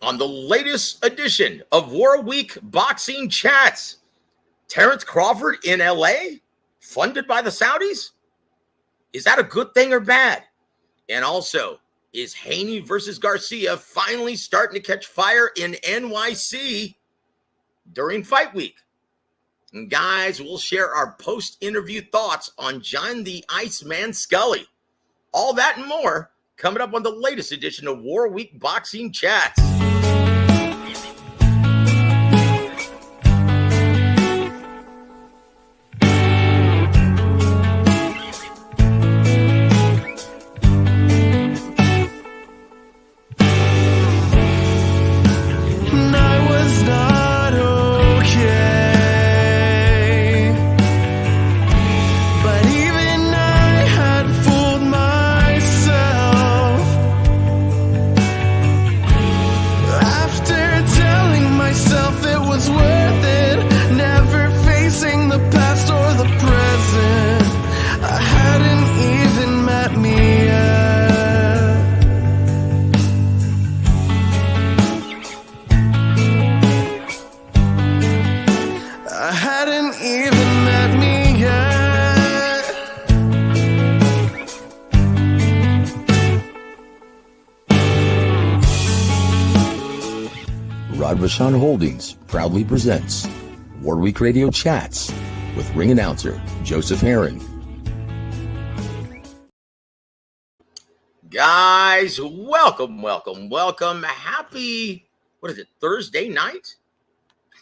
on the latest edition of War Week Boxing Chats. Terrence Crawford in LA, funded by the Saudis? Is that a good thing or bad? And also, is Haney versus Garcia finally starting to catch fire in NYC during fight week? And guys, we'll share our post-interview thoughts on John the Iceman Scully. All that and more coming up on the latest edition of War Week Boxing Chats. Sean Holdings proudly presents War Week Radio Chats with ring announcer Joseph Herron. Guys, welcome. Happy, Thursday night?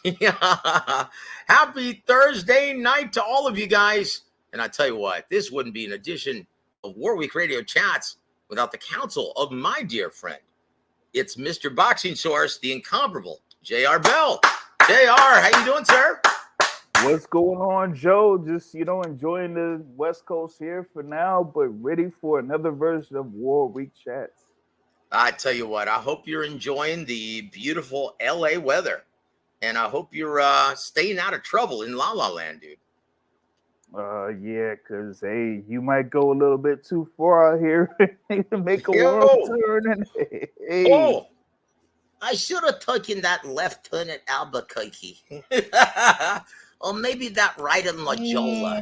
Yeah, happy Thursday night to all of you guys. And I tell you what, this wouldn't be an edition of War Week Radio Chats without the counsel of my dear friend. It's Mr. Boxing Source, the incomparable J.R. Bell. J.R., how you doing, sir? What's going on, Joe? Just, enjoying the West Coast here for now, but ready for another version of War Week Chats. I tell you what, I hope you're enjoying the beautiful L.A. weather, and I hope you're staying out of trouble in La La Land, dude. Yeah, because, hey, you might go a little bit too far out here to make a world turn. And, hey. Oh, I should have taken that left turn at Albuquerque. Or maybe that right in La Jolla.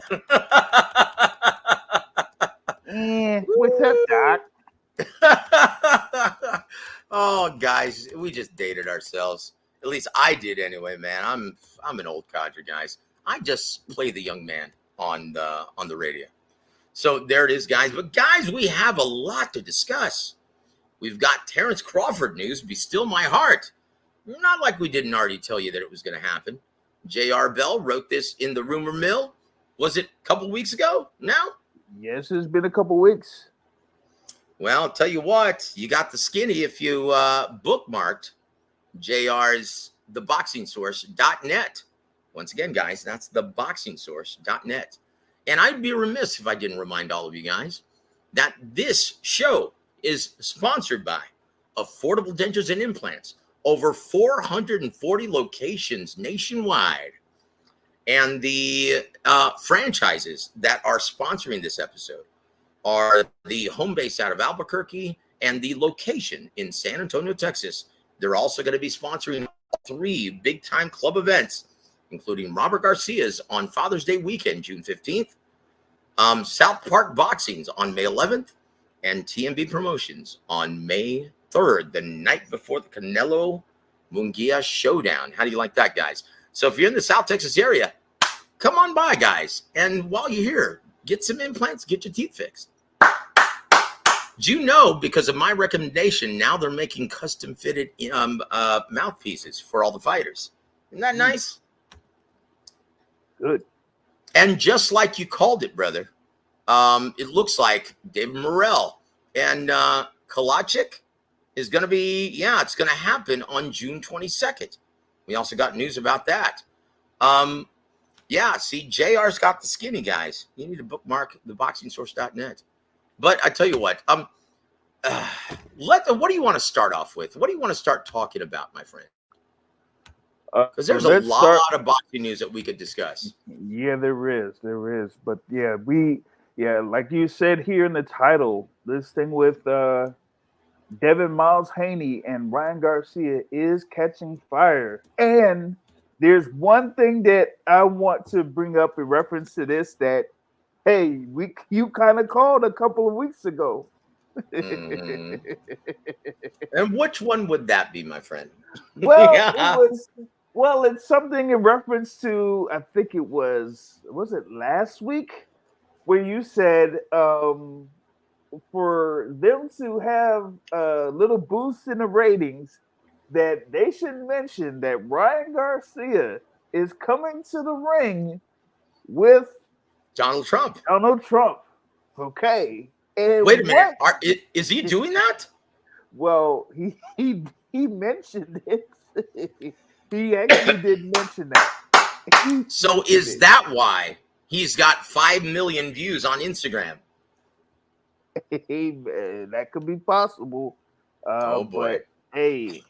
What's up, Doc? Oh, guys, we just dated ourselves. At least I did anyway, man. I'm an old codger, guys. I just play the young man on the radio. So there it is, guys. But, guys, we have a lot to discuss. We've got Terrence Crawford news, Be Still My Heart. Not like we didn't already tell you that it was going to happen. J.R. Bell wrote this in the rumor mill. Was it a couple weeks ago now? Yes, it's been a couple weeks. Well, I'll tell you what. You got the skinny if you bookmarked J.R.'s theboxingsource.net. Once again, guys, that's theboxingsource.net. And I'd be remiss if I didn't remind all of you guys that this show is sponsored by Affordable Dentures and Implants, over 440 locations nationwide. And the franchises that are sponsoring this episode are the home base out of Albuquerque and the location in San Antonio, Texas. They're also going to be sponsoring 3 big-time club events, including Robert Garcia's on Father's Day weekend, June 15th, South Park Boxing's on May 11th, and TMB Promotions on May 3rd, the night before the Canelo Munguia showdown. How do you like that, guys? So if you're in the South Texas area, come on by, guys. And while you're here, get some implants, get your teeth fixed. Do you know, because of my recommendation, now they're making custom-fitted mouthpieces for all the fighters. Isn't that nice? Good. And just like you called it, brother, it looks like David Morrell and Kalachik is going to be, it's going to happen on June 22nd. We also got news about that. See, JR's got the skinny, guys. You need to bookmark theboxingsource.net. But I tell you what, what do you want to start off with? What do you want to start talking about, my friend? Because there's a lot of boxing news that we could discuss. Yeah, there is. But like you said here in the title, this thing with Devin Miles Haney and Ryan Garcia is catching fire. And there's one thing that I want to bring up in reference to this that hey, you kind of called a couple of weeks ago. Mhm. And which one would that be, my friend? Well, it Yeah. was it's something in reference to I think it was it last week where you said for them to have a little boost in the ratings that they should mention that Ryan Garcia is coming to the ring with Donald Trump. Donald Trump. Okay. Wait And a minute. what Is he doing that? well, he mentioned it. He actually did mention that. He So mentioned is it. that why he's got 5 million views on Instagram? Hey, that could be possible. Oh boy. But hey,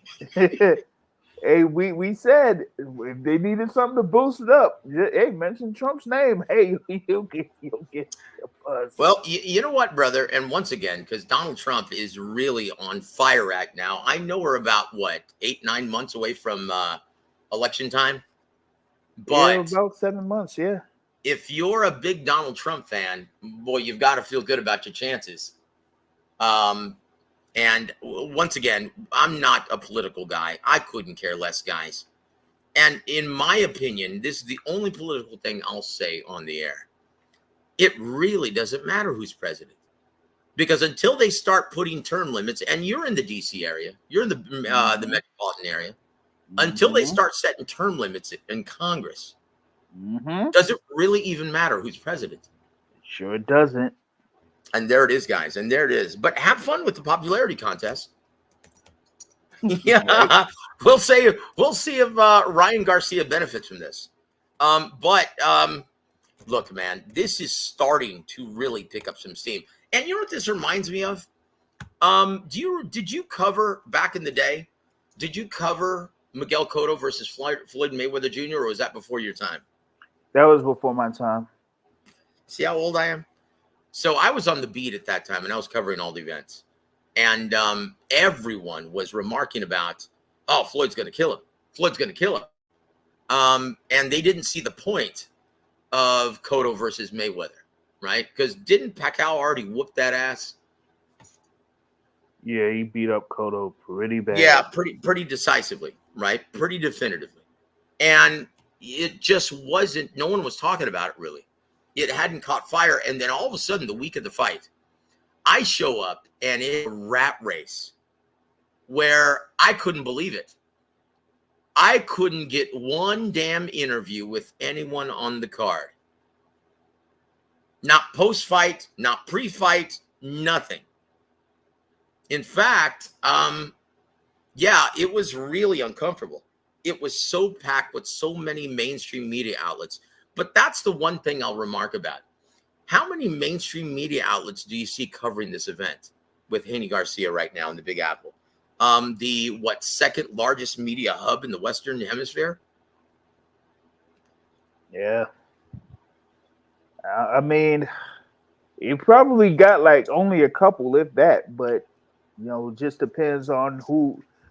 hey, we said if they needed something to boost it up, hey, mention Trump's name. Hey, you'll get a buzz. Well, you know what, brother? And once again, because Donald Trump is really on fire right now. I know we're about what 8, 9 months away from election time, Yeah, but about 7 months. Yeah. if you're a big Donald Trump fan, boy, you've got to feel good about your chances. And once again, I'm not a political guy. I couldn't care less, guys. And in my opinion, this is the only political thing I'll say on the air. It really doesn't matter who's president. Because until they start putting term limits, and you're in the DC area, you're in the Mm-hmm. metropolitan area, until they Mm-hmm. start setting term limits in Congress, Mm-hmm. does it really even matter who's president? Sure doesn't. And there it is, guys. And there it is. But have fun with the popularity contest. Right. Yeah, we'll see if Ryan Garcia benefits from this. But look, man, this is starting to really pick up some steam. And you know what this reminds me of? Did you cover back in the day? Did you cover Miguel Cotto versus Floyd Mayweather Jr. or was that before your time? That was before my time. See how old I am? So I was on the beat at that time and I was covering all the events. And everyone was remarking about, oh, Floyd's going to kill him. Floyd's going to kill him. And they didn't see the point of Cotto versus Mayweather, right? Because didn't Pacquiao already whoop that ass? Yeah, he beat up Cotto pretty bad. Yeah, pretty decisively, right? Pretty definitively. And it just wasn't, no one was talking about it really. It hadn't caught fire. And then all of a sudden, the week of the fight, I show up and it's a rat race where I couldn't believe it. I couldn't get one damn interview with anyone on the card. Not post-fight, not pre-fight, nothing. In fact, yeah, it was really uncomfortable. It was so packed with so many mainstream media outlets. But that's the one thing I'll remark about. How many mainstream media outlets do you see covering this event with Haney Garcia right now in the Big Apple? The second largest media hub in the Western Hemisphere? Yeah. I mean, it probably got like only a couple, if that, but just depends on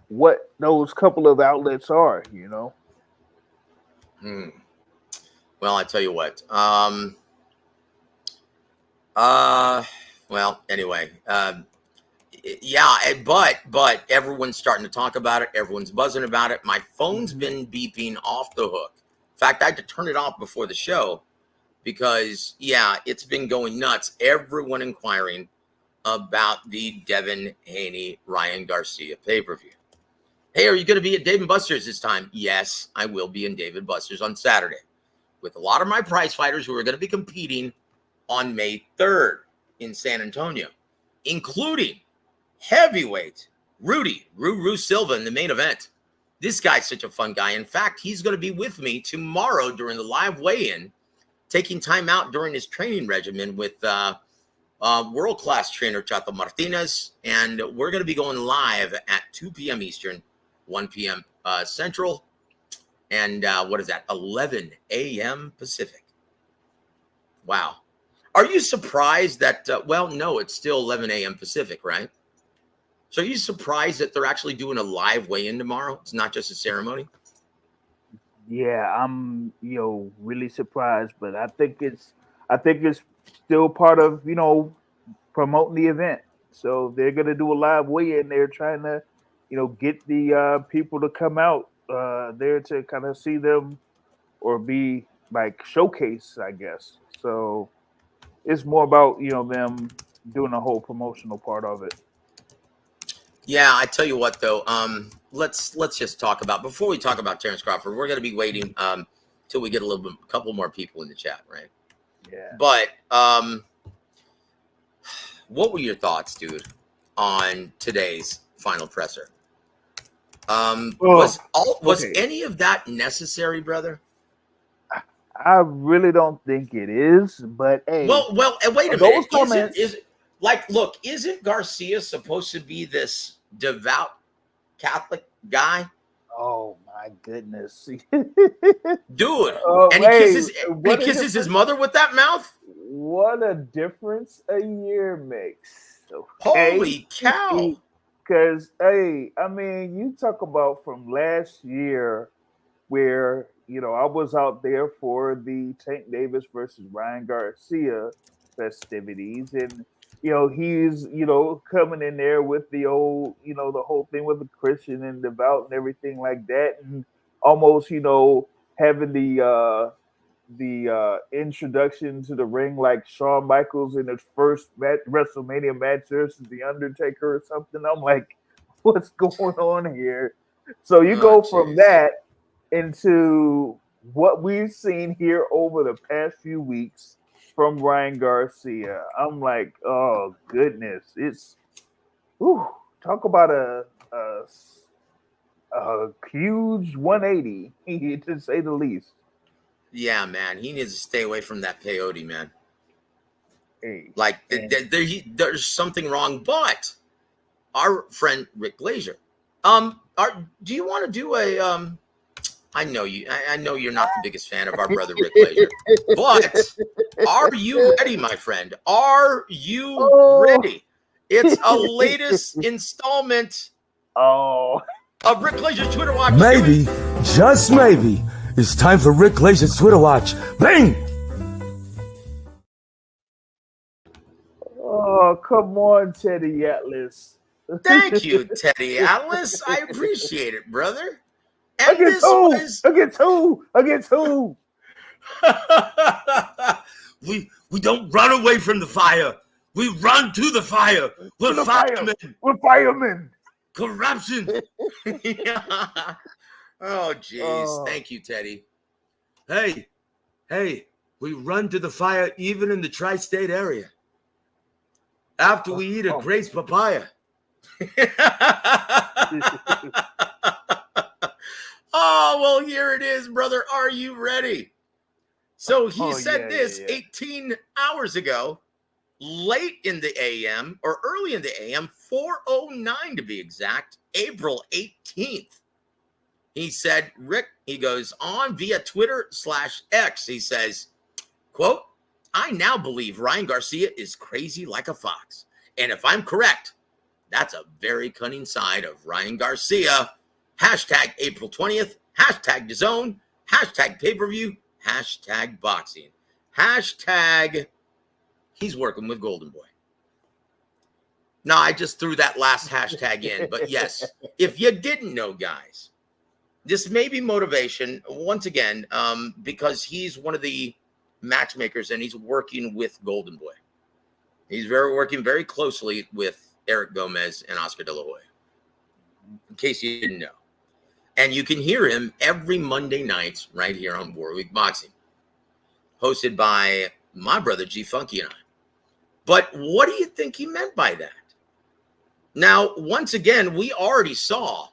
what those couple of outlets are. Well, I tell you what. Well, anyway, yeah, but everyone's starting to talk about it. Everyone's buzzing about it. My phone's been beeping off the hook. In fact, I had to turn it off before the show because, yeah, it's been going nuts. Everyone inquiring about the Devin Haney Ryan Garcia pay-per-view. Hey, are you going to be at Dave & Buster's this time? Yes, I will be in Dave & Buster's on Saturday with a lot of my prize fighters who are going to be competing on May 3rd in San Antonio, including heavyweight Ruru Silva in the main event. This guy's such a fun guy. In fact, he's going to be with me tomorrow during the live weigh-in, taking time out during his training regimen with world-class trainer Chato Martinez. And we're going to be going live at 2 p.m. Eastern, 1 p.m. Central, and what is that, 11 a.m. Pacific. Wow. Are you surprised that, well, no, it's still 11 a.m. Pacific, right? So are you surprised that they're actually doing a live weigh-in tomorrow? It's not just a ceremony. Yeah, I'm really surprised, but I think it's still part of promoting the event. So they're gonna do a live weigh-in. They're trying to get the people to come out there to kind of see them or be like showcase, I guess. So it's more about them doing the whole promotional part of it. Yeah, I tell you what though, let's just talk about before we talk about Terrence Crawford. We're going to be waiting till we get a couple more people in the chat, right? Yeah. But what were your thoughts, dude, on today's final presser? Oh, Was okay. any of that necessary, brother? I really don't think it is, but hey, Well, and wait a those minute. comments. Look, isn't Garcia supposed to be this devout Catholic guy? Oh my goodness. Dude, and Hey, he what a kisses his difference! mother with that mouth? What a difference a year makes. Okay, Holy cow. because hey, I mean, you talk about from last year where I was out there for the Tank Davis versus Ryan Garcia festivities, and he's coming in there with the old the whole thing with the Christian and devout and everything like that, and almost having the introduction to the ring like Shawn Michaels in his first WrestleMania match versus the Undertaker or something. I'm like, what's going on here? So you Oh, go from jeez. that into what we've seen here over the past few weeks from Ryan Garcia. I'm like, oh goodness, it's whew, talk about a huge 180 to say the least. Yeah, man. He needs to stay away from that peyote, man. Hey, Like, and there's something wrong. But our friend Rick Glazier, do you want to do a I know you. I know you're not the biggest fan of our brother Rick Glazier, but are you ready, my friend? Are you oh, ready? It's a latest installment oh, of Rick Glazier's Twitter Watch. Maybe, just maybe, it's time for Rick Glazier's Twitter Watch. Bang! oh, come on, Teddy Atlas. Thank you, Teddy Atlas. I appreciate it, brother. And Against this who? was Against who? Against who? we don't run away from the fire. We run to the fire. We're To the fire. firemen. We're firemen. Corruption. Yeah. Oh, geez. Oh, Thank you, Teddy. Hey, we run to the fire even in the tri-state area. After we eat a oh. Grace papaya. Oh, well, here it is, brother. Are you ready? So he said this yeah. 18 hours ago, late in the AM, or early in the AM, 4:09 to be exact, April 18th. He said, Rick, he goes on via Twitter/X. He says, quote, I now believe Ryan Garcia is crazy like a fox. And if I'm correct, that's a very cunning side of Ryan Garcia. Hashtag April 20th, hashtag DAZN, hashtag pay-per-view, hashtag boxing, hashtag he's working with Golden Boy. No, I just threw that last hashtag in. But yes, if you didn't know, guys, this may be motivation once again, because he's one of the matchmakers and he's working with Golden Boy. He's working very closely with Eric Gomez and Oscar De La Hoya, in case you didn't know. And you can hear him every Monday night right here on Warwick Boxing, hosted by my brother G Funky and I. But what do you think he meant by that? Now, once again, we already saw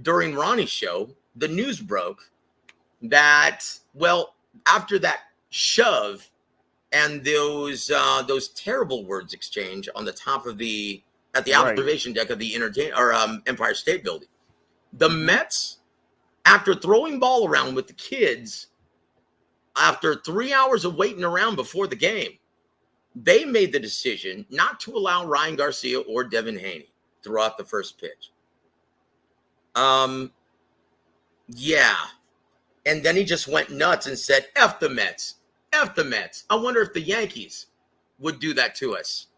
during Ronnie's show, the news broke that, well, after that shove and those terrible words exchange on the top of at the observation deck of the Empire State Building, the Mets, after throwing ball around with the kids, after 3 hours of waiting around before the game, they made the decision not to allow Ryan Garcia or Devin Haney throughout the first pitch. Yeah. And then he just went nuts and said, F the Mets. F the Mets. I wonder if the Yankees would do that to us.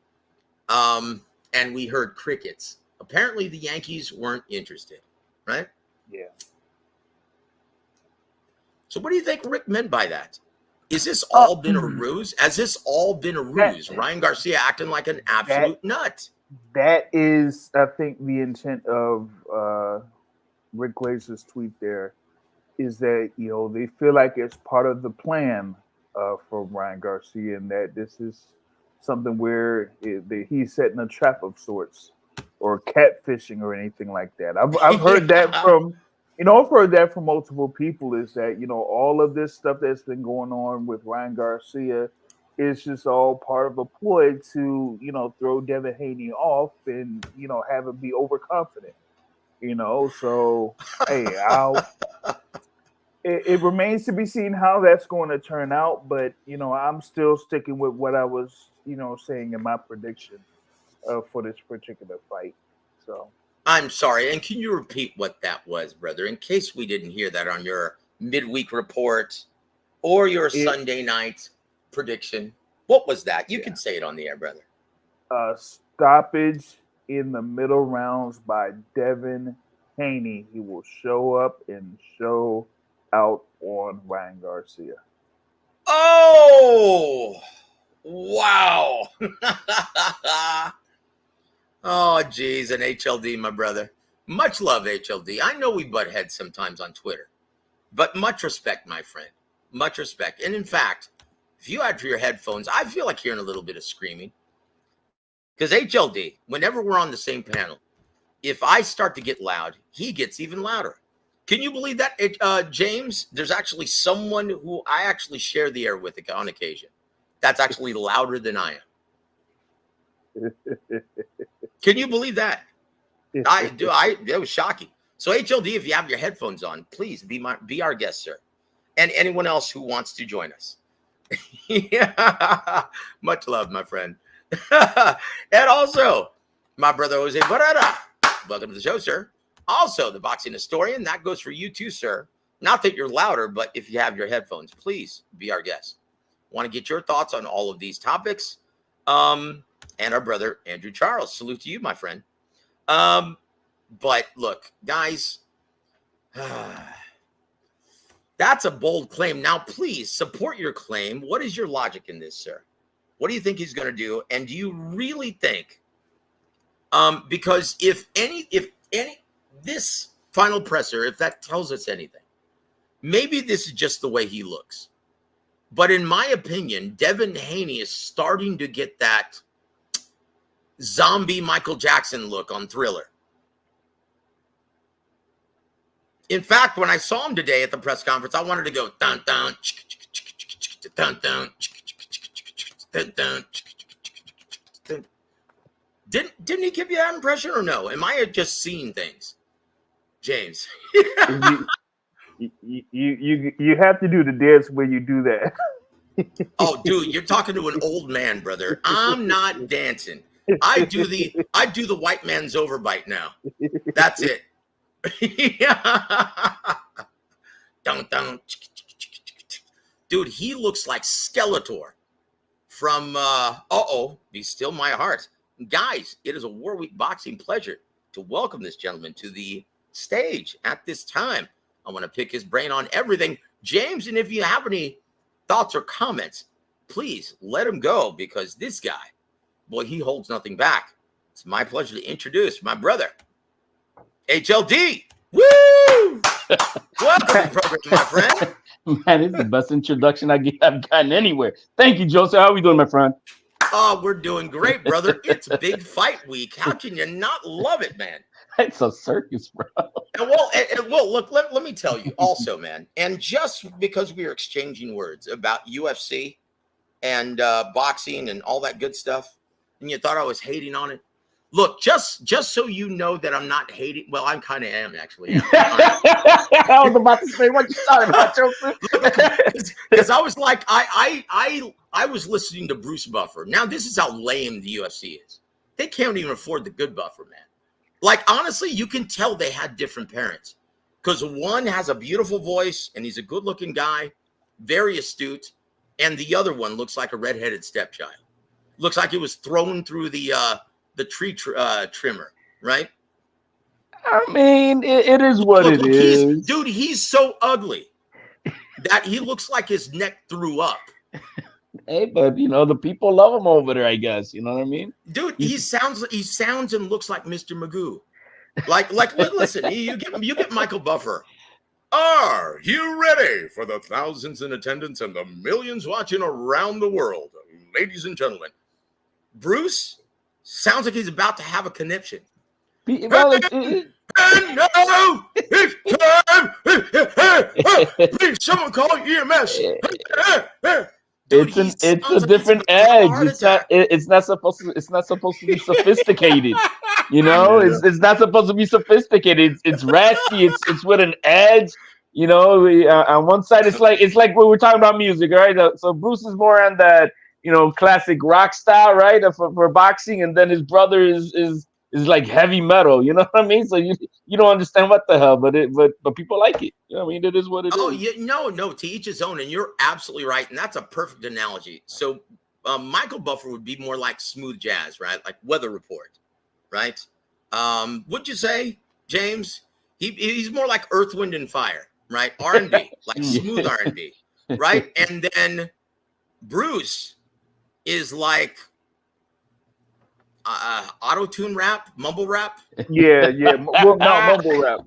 And we heard crickets. Apparently the Yankees weren't interested, right? Yeah. So what do you think Rick meant by that? Is this all been a ruse? Has this all been a ruse? Ryan Garcia acting like an absolute nut. That is, I think, the intent of Rick Glazer's tweet there, is that, you know, they feel like it's part of the plan for Ryan Garcia, and that this is something where he's setting a trap of sorts, or catfishing or anything like that. I've heard that from, I've heard that from multiple people, is that, all of this stuff that's been going on with Ryan Garcia is just all part of a ploy to, throw Devin Haney off and, have him be overconfident, so, hey, it remains to be seen how that's going to turn out, but, I'm still sticking with what I was, saying in my prediction for this particular fight. So I'm sorry, and can you repeat what that was, brother, in case we didn't hear that on your midweek report or your Sunday night prediction? What was that? You can say it on the air, brother. Stoppage in the middle rounds by Devin Haney. He will show up and show out on Ryan Garcia. Oh, wow. Oh, geez, and HLD, my brother. Much love, HLD. I know we butt heads sometimes on Twitter, but much respect, my friend. Much respect. And in fact, if you add for your headphones, I feel like hearing a little bit of screaming. Because HLD, whenever we're on the same panel, if I start to get loud, he gets even louder. Can you believe that, James? There's actually someone who I actually share the air with on occasion that's actually louder than I am. Can you believe that? It was shocking. So HLD, if you have your headphones on, please be our guest, sir. And anyone else who wants to join us. Yeah. Much love, my friend. And also, my brother Jose Barrera. Welcome to the show, sir. Also, the boxing historian. That goes for you too, sir. Not that you're louder, but if you have your headphones, please be our guest. Want to get your thoughts on all of these topics. And our brother, Andrew Charles. Salute to you, my friend. But look, guys, that's a bold claim. Now, please support your claim. What is your logic in this, sir? What do you think he's going to do? And do you really think, because if this final presser, if that tells us anything, maybe this is just the way he looks. But in my opinion, Devin Haney is starting to get that zombie Michael Jackson look on Thriller. In fact, when I saw him today at the press conference, I wanted to go dun dun dun dun dun dun. Didn't he give you that impression or no? Am I just seeing things, James? you have to do the dance when you do that. Oh, dude, you're talking to an old man, brother. I'm not dancing. I do the white man's overbite now. That's it. Don't. Dude, he looks like Skeletor from Be Still My Heart. Guys, it is a War Week boxing pleasure to welcome this gentleman to the stage at this time. I want to pick his brain on everything. James, and if you have any thoughts or comments, please let him go, because this guy, boy, he holds nothing back. It's my pleasure to introduce my brother, HLD. Woo! Welcome to the program, my friend. Man, it's the best introduction I've gotten anywhere. Thank you, Joseph. How are we doing, my friend? Oh, we're doing great, brother. It's big fight week. How can you not love it, man? It's a circus, bro. And well, look, let me tell you also, man, and just because we are exchanging words about UFC and boxing and all that good stuff, and you thought I was hating on it, look, just so you know that I'm not hating. Well, I kind of am, actually. Yeah. I was about to say, what you talking about, Joseph? Because I was like, I was listening to Bruce Buffer. Now, this is how lame the UFC is. They can't even afford the good Buffer, man. Like, honestly, you can tell they had different parents, because one has a beautiful voice and he's a good looking guy, very astute. And the other one looks like a redheaded stepchild. Looks like it was thrown through the tree trimmer, right? I mean, it is what Look, it is. he's so ugly that he looks like his neck threw up. Hey, but the people love him over there, I guess. You know what I mean? Dude, he sounds and looks like Mr. Magoo. Like listen, you get Michael Buffer. Are you ready for the thousands in attendance and the millions watching around the world? Ladies and gentlemen, Bruce sounds like he's about to have a conniption. Well, And now it's time. Please, someone call EMS. Dude, it's a different edge. It's not supposed to be sophisticated. It's not supposed to be sophisticated. It's raspy. It's with an edge. On one side it's like when we're talking about music, right? So Bruce is more on that classic rock style, right? For boxing, and then his brother is like heavy metal. You know what I mean? So you don't understand what the hell, but people like it. You know what I mean? It is what it is. Oh, no, to each his own, and you're absolutely right, and that's a perfect analogy. So Michael Buffer would be more like smooth jazz, right? Like Weather Report, right? Would you say, James? He's more like Earth, Wind, and Fire, right? R&B, like smooth R&B, right? And then Bruce is like auto-tune rap, mumble rap. Yeah. Well, no, mumble rap.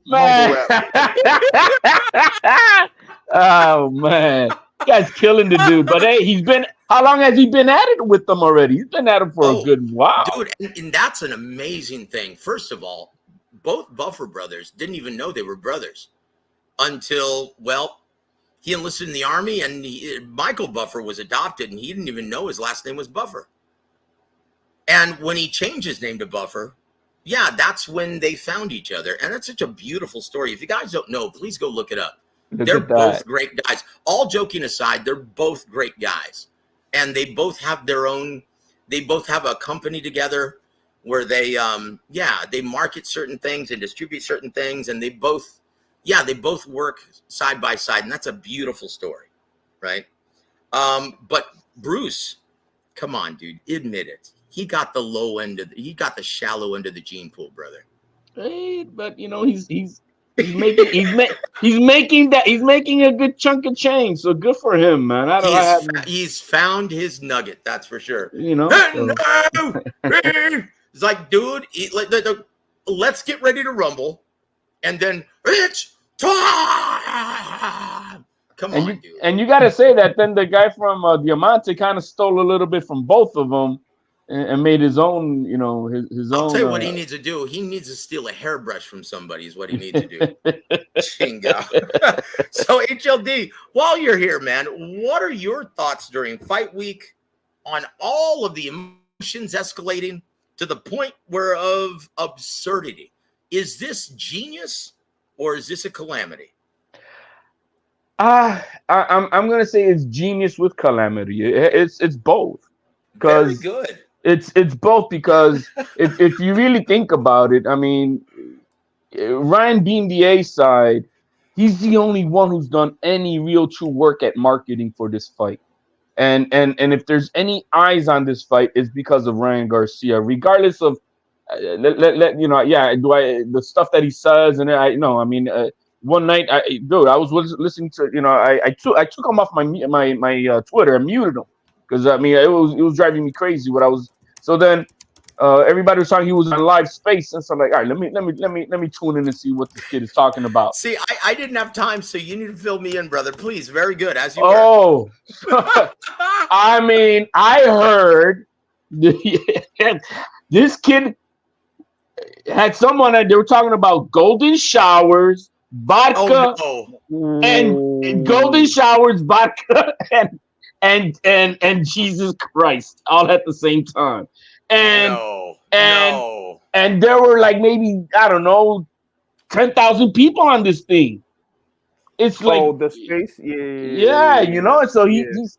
Oh man, guy's killing the dude. But hey, how long has he been at it with them already? He's been at it for a good while, dude. And that's an amazing thing. First of all, both Buffer brothers didn't even know they were brothers until, well, he enlisted in the Army, and Michael Buffer was adopted, and he didn't even know his last name was Buffer. And when he changed his name to Buffer, yeah, that's when they found each other. And that's such a beautiful story. If you guys don't know, please go look it up. They're both great guys. All joking aside, they're both great guys. And they both have they both have a company together where they market certain things and distribute certain things. And they both work side by side. And that's a beautiful story, right? But Bruce, come on, dude, admit it. He got the the shallow end of the gene pool, brother. Hey, but he's making a good chunk of change. So good for him, man. He's found his nugget, that's for sure. It's like, dude, let's get ready to rumble, and then it's time. Come on, dude. And you got to say that then the guy from Diamante kind of stole a little bit from both of them. And made his own, his own. I'll tell you what he needs to do. He needs to steal a hairbrush from somebody is what he needs to do. Chingo. So HLD, while you're here, man, what are your thoughts during fight week on all of the emotions escalating to the point of absurdity? Is this genius or is this a calamity? I'm gonna say it's genius with calamity. It's both. Very good. It's both because if you really think about it, I mean, Ryan being the A side, he's the only one who's done any real true work at marketing for this fight. And if there's any eyes on this fight, it's because of Ryan Garcia, regardless of the stuff that he says. And one night, I was listening to, I took him off my Twitter and muted him. Because it was driving me crazy what I was. So then everybody was talking. He was in live space, and so I'm like, all right, let me tune in and see what this kid is talking about. See, I didn't have time, so you need to fill me in, brother. Please, very good. As you. Oh, I mean, I heard this kid had someone that they were talking about golden showers, vodka, and golden showers, vodka, and Jesus Christ all at the same time. And there were like maybe, I don't know, 10,000 people on this thing. It's like the space, So he's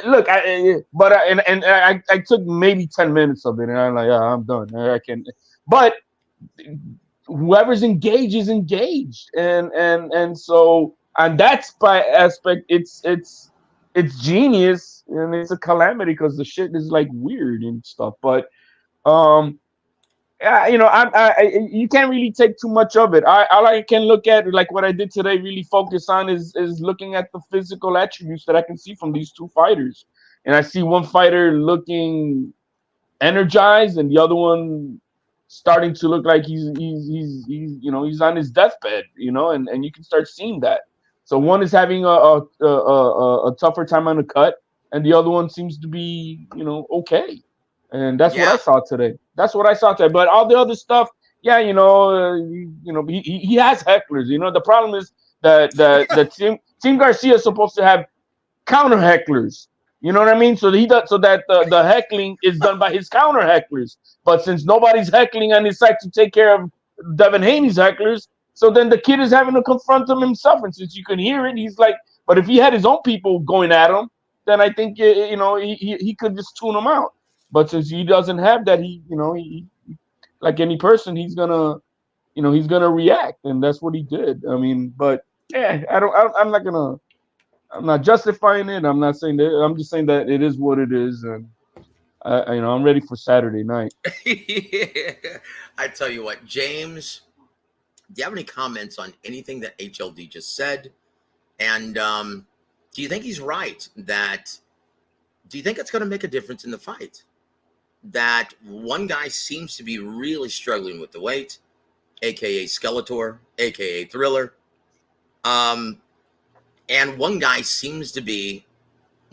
look, I took maybe 10 minutes of it, and I'm like, I'm done. I can't. But whoever's engaged is engaged, and so and that's by aspect it's genius and it's a calamity because the shit is like weird and stuff. But um yeah, you can't really take too much of it. All I can look at, like what I did today, really focus on is looking at the physical attributes that I can see from these two fighters, and I see one fighter looking energized and the other one starting to look like he's on his deathbed, and you can start seeing that. So one is having a tougher time on the cut, and the other one seems to be okay, and that's what I Yeah. saw today. That's what I saw today. But all the other stuff, yeah, he has hecklers. The problem is that Team Garcia is supposed to have counter hecklers. You know what I mean? So he does so that the heckling is done by his counter hecklers. But since nobody's heckling on his side to take care of Devin Haney's hecklers, so then the kid is having to confront them himself. And since you can hear it, he's like, but if he had his own people going at him, then I think he could just tune them out. But since he doesn't have that, he like any person, he's gonna react, and that's what he did. I mean, but yeah, I'm not justifying it. I'm not saying that. I'm just saying that it is what it is, and I'm ready for Saturday night. I tell you what, James, do you have any comments on anything that HLD just said? And do you think he's right? Do you think it's going to make a difference in the fight? That one guy seems to be really struggling with the weight, aka Skeletor, aka Thriller. And one guy seems to be,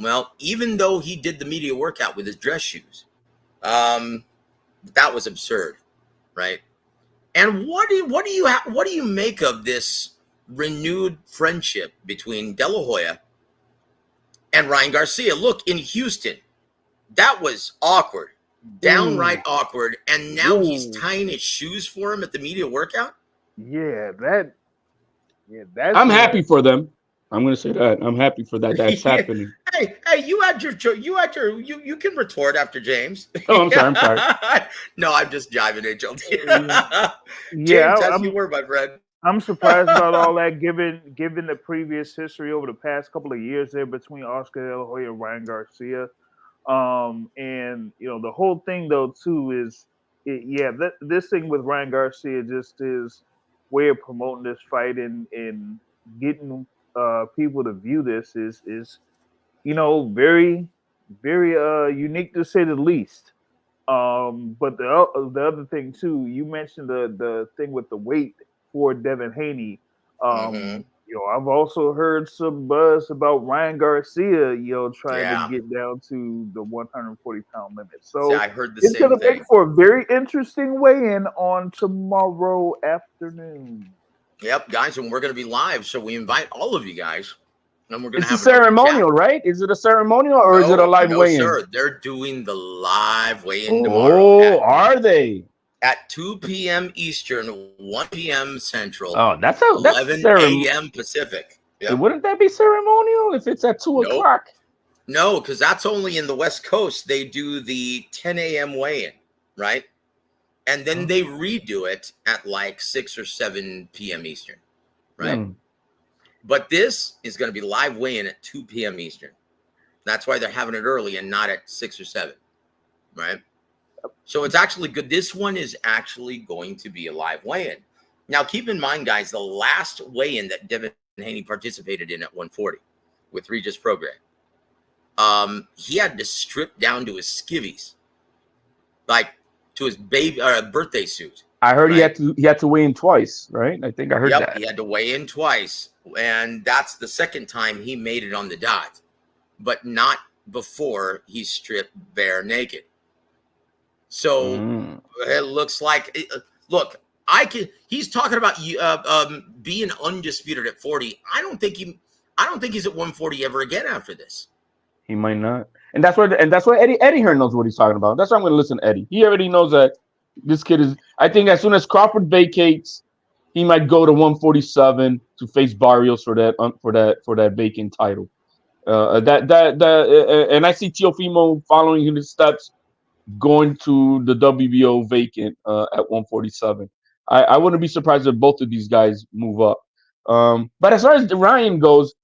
well, even though he did the media workout with his dress shoes, that was absurd, right? And what do you make of this renewed friendship between De La Hoya and Ryan Garcia? Look, in Houston, that was awkward, downright awkward, and now he's tying his shoes for him at the media workout. That's. I'm happy for them. I'm going to say that. I'm happy for that. That's happening. Hey, you can retort after James. Oh, I'm sorry. No, I'm just jiving HLD. Yeah, James, as you were, my friend. I'm surprised about all that, given the previous history over the past couple of years there between Oscar De La Hoya and Ryan Garcia. And the whole thing though too is, this thing with Ryan Garcia, just his way of promoting this fight and getting people to view this is very, very unique to say the least. But the other thing too, you mentioned the thing with the weight for Devin Haney. I've also heard some buzz about Ryan Garcia, trying to get down to the 140-pound limit. So I heard the it's same going to thing. make for a very interesting weigh-in on tomorrow afternoon. Yep, guys, and we're going to be live, so we invite all of you guys. And we're going to have a ceremonial, right? Is it a ceremonial or is it a live weigh-in? No, sir. They're doing the live weigh-in tomorrow. Oh, are they? At 2 p.m. Eastern, 1 p.m. Central. Oh, that's 11 a.m. Pacific. Yep. Wouldn't that be ceremonial if it's at 2 o'clock? No, because that's only in the West Coast. They do the 10 a.m. weigh-in, right? And then they redo it at like 6 or 7 p.m. Eastern, right? But this is going to be live weigh-in at 2 p.m. Eastern. That's why they're having it early and not at 6 or 7, right? So it's actually good. This one is actually going to be a live weigh-in. Now, keep in mind, guys, the last weigh-in that Devin Haney participated in at 140 with Regis Program, he had to strip down to his skivvies, like to his birthday suit. I heard he had to weigh in twice, right? I think I heard that. He had to weigh in twice, and that's the second time he made it on the dot, but not before he stripped bare naked. So it looks like he's talking about being undisputed at 40. I don't think he's at 140 ever again after this. He might not. And that's why Eddie here knows what he's talking about. That's why I'm going to listen to Eddie. He already knows that this kid is. I think as soon as Crawford vacates, he might go to 147 to face Barrios for that vacant title. And I see Teofimo following in his steps, going to the WBO vacant at 147. I wouldn't be surprised if both of these guys move up. But as far as Ryan goes,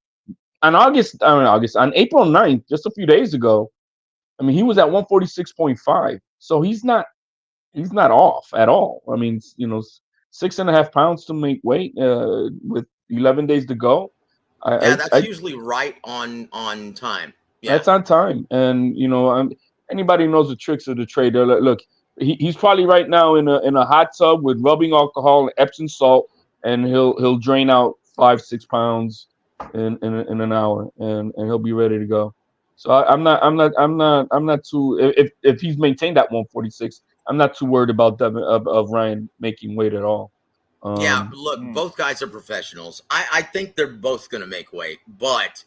on April 9th, just a few days ago, I mean, he was at 146.5. So he's not off at all. I mean, 6.5 pounds to make weight with 11 days to go. Yeah, that's usually right on time. Yeah. That's on time. And anybody knows the tricks of the trade. Look, he's probably right now in a hot tub with rubbing alcohol and Epsom salt, and he'll drain out 5-6 pounds in an hour, and he'll be ready to go. So I'm not too, if he's maintained that 146, I'm not too worried about of Ryan making weight at all. Yeah, look, both guys are professionals. I think they're both going to make weight, but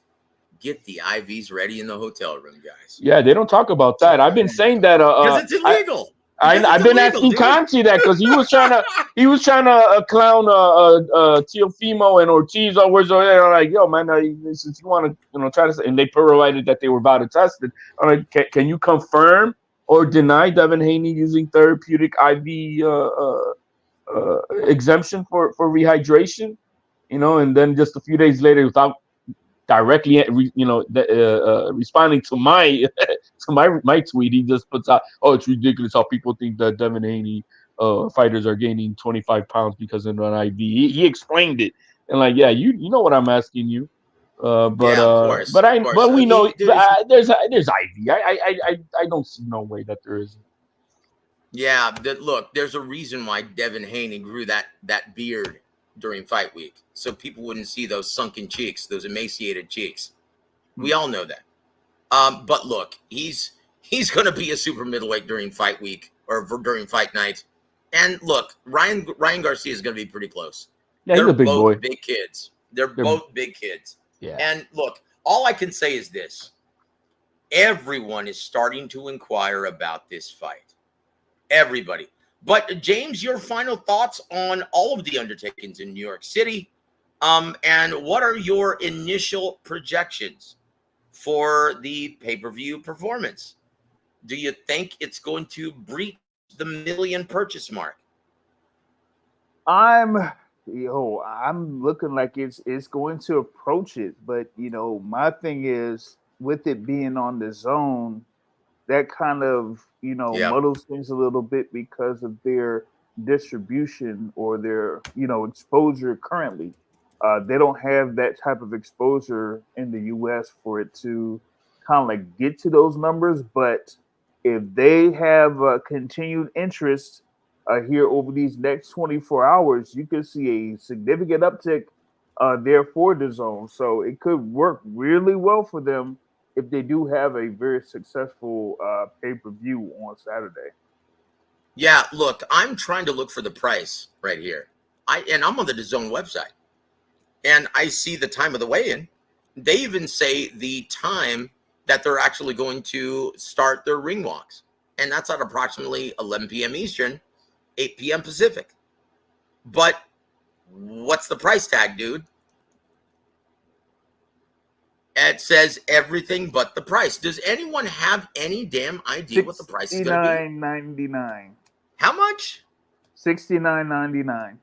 get the IVs ready in the hotel room, guys. Yeah, they don't talk about that. I've been saying that because it's illegal. I've been asking Conti that because he was trying to clown Teofimo and Ortiz always. Like, yo, man, since you want to try to, and they provided that they were about to test it. I'm like, can you confirm or deny Devin Haney using therapeutic IV exemption for rehydration? And then just a few days later, without directly, responding to my my tweet, he just puts out, "Oh, it's ridiculous how people think that Devin Haney fighters are gaining 25 pounds because of an IV." He explained it, and like, yeah, you know what I'm asking you, but of course. But we know there's IV. I don't see no way that there isn't. Yeah, look, there's a reason why Devin Haney grew that beard during fight week, so people wouldn't see those sunken cheeks, those emaciated cheeks. We all know that. But look, he's going to be a super middleweight during fight week or during fight night. And look, Ryan Garcia is going to be pretty close. Yeah, he's a big boy. Big kids. They're both big kids. Yeah. And look, all I can say is this: everyone is starting to inquire about this fight. Everybody. But James, your final thoughts on all of the undertakings in New York City, and what are your initial projections for the pay-per-view performance? Do you think it's going to breach the 1 million purchase mark? I'm looking like it's going to approach it, but my thing is with it being on the zone, that kind of muddles things a little bit because of their distribution or their exposure currently. They don't have that type of exposure in the U.S. for it to kind of like get to those numbers. But if they have continued interest here over these next 24 hours, you could see a significant uptick there for the zone. So it could work really well for them if they do have a very successful pay-per-view on Saturday. Yeah, look, I'm trying to look for the price right here. I'm on the DAZN website, and I see the time of the weigh-in. They even say the time that they're actually going to start their ring walks, and that's at approximately 11 p.m. Eastern, 8 p.m. Pacific. But what's the price tag, dude? It says everything but the price. Does anyone have any damn idea what the price is going to be? $69.99. How much? $69.99.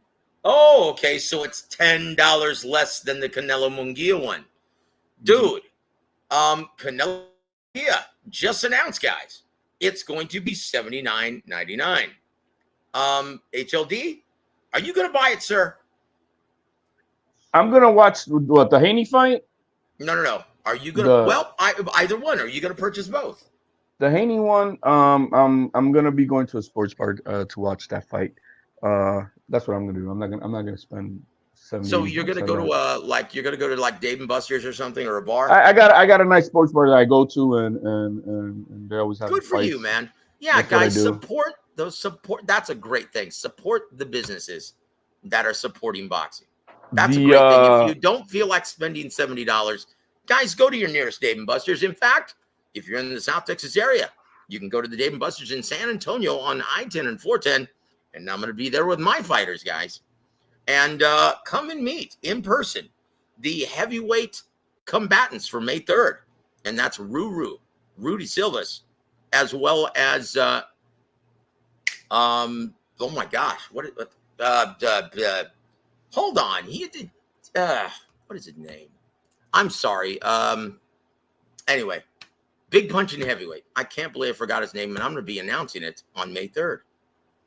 Oh, okay. So it's $10 less than the Canelo Munguia one. Dude, Canelo Munguia just announced, guys. It's going to be $79.99. HLD, are you going to buy it, sir? I'm going to watch the Haney fight? No. Are you gonna? Either one. Are you gonna purchase both? The Haney one. I'm gonna be going to a sports bar to watch that fight. That's what I'm gonna do. I'm not gonna spend $70. So you're gonna go to Dave & Buster's or something, or a bar. I got a nice sports bar that I go to, and they always have good for fights. you, man. Yeah, That's guys, support those. That's a great thing. Support the businesses that are supporting boxing. That's a great thing. If you don't feel like spending $70, guys, go to your nearest Dave & Buster's. In fact, if you're in the South Texas area, you can go to the Dave & Buster's in San Antonio on I-10 and 410, and I'm going to be there with my fighters, guys. And come and meet in person the heavyweight combatants for May 3rd, and that's Rudy Silvas, as well as oh my gosh, Hold on. He did. What is his name? I'm sorry. Anyway, big punching heavyweight. I can't believe I forgot his name, and I'm going to be announcing it on May 3rd.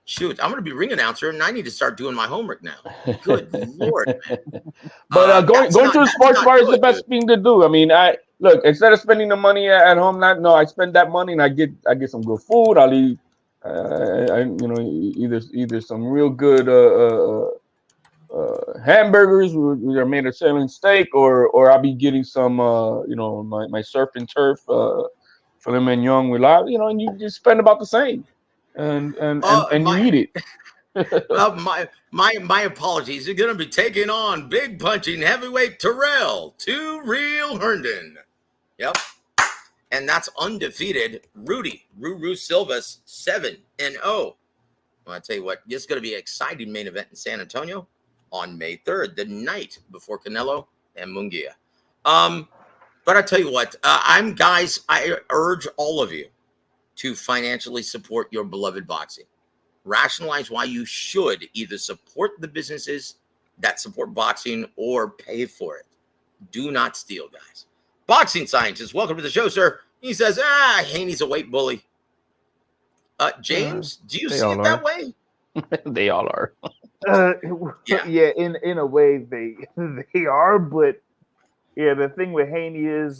Shoot, I'm going to be ring announcer, and I need to start doing my homework now. Good Lord, man. But going to the sports bar is the best thing to do. I mean, look, instead of spending the money at home, I spend that money and I get some good food. I'll eat, either some real good hamburgers that are made of sailing steak, or I'll be getting some my surf and turf filet mignon with and you just spend about the same, and you eat it. My apologies. You're going to be taking on big punching heavyweight Terrell, 2 Real Herndon. Yep. And that's undefeated Rudy Ruru Silvas, 7-0. Well, I tell you what, this is going to be an exciting main event in San Antonio on May 3rd, the night before Canelo and Munguia. But I tell you what, I urge all of you to financially support your beloved boxing. Rationalize why you should either support the businesses that support boxing or pay for it. Do not steal, guys. Boxing scientist, welcome to the show, sir. He says, Haney's a weight bully. James, do you see it that way? They all are. Yeah, in a way they are, but yeah, the thing with Haney is,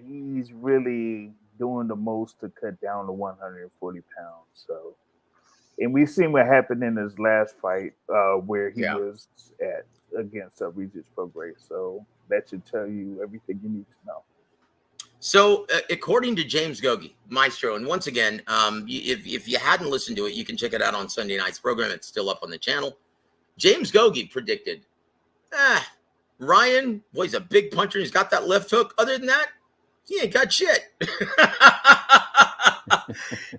he's really doing the most to cut down to 140 pounds. So, and we've seen what happened in his last fight, where he was against Regis Prograis. So that should tell you everything you need to know. So, according to James Gogi, Maestro, and once again, if you hadn't listened to it, you can check it out on Sunday night's program. It's still up on the channel. James Gogi predicted, Ryan, boy, he's a big puncher. He's got that left hook. Other than that, he ain't got shit.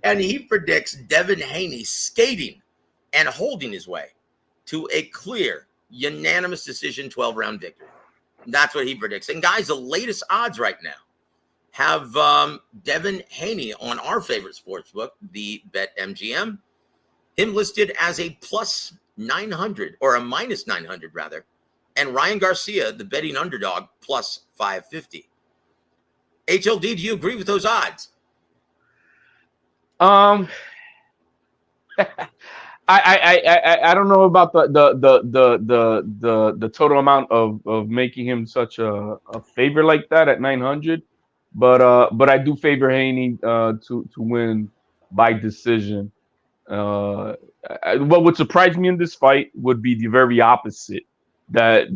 And he predicts Devin Haney skating and holding his way to a clear, unanimous decision 12-round victory. That's what he predicts. And guys, the latest odds right now have Devin Haney on our favorite sports book, the BetMGM, him listed as a plus 900 or a minus 900 rather, and Ryan Garcia, the betting underdog, plus 550. HLD, do you agree with those odds? I don't know about the total amount of making him such a favor like that at 900, but I do favor Haney to win by decision. What would surprise me in this fight would be the very opposite, that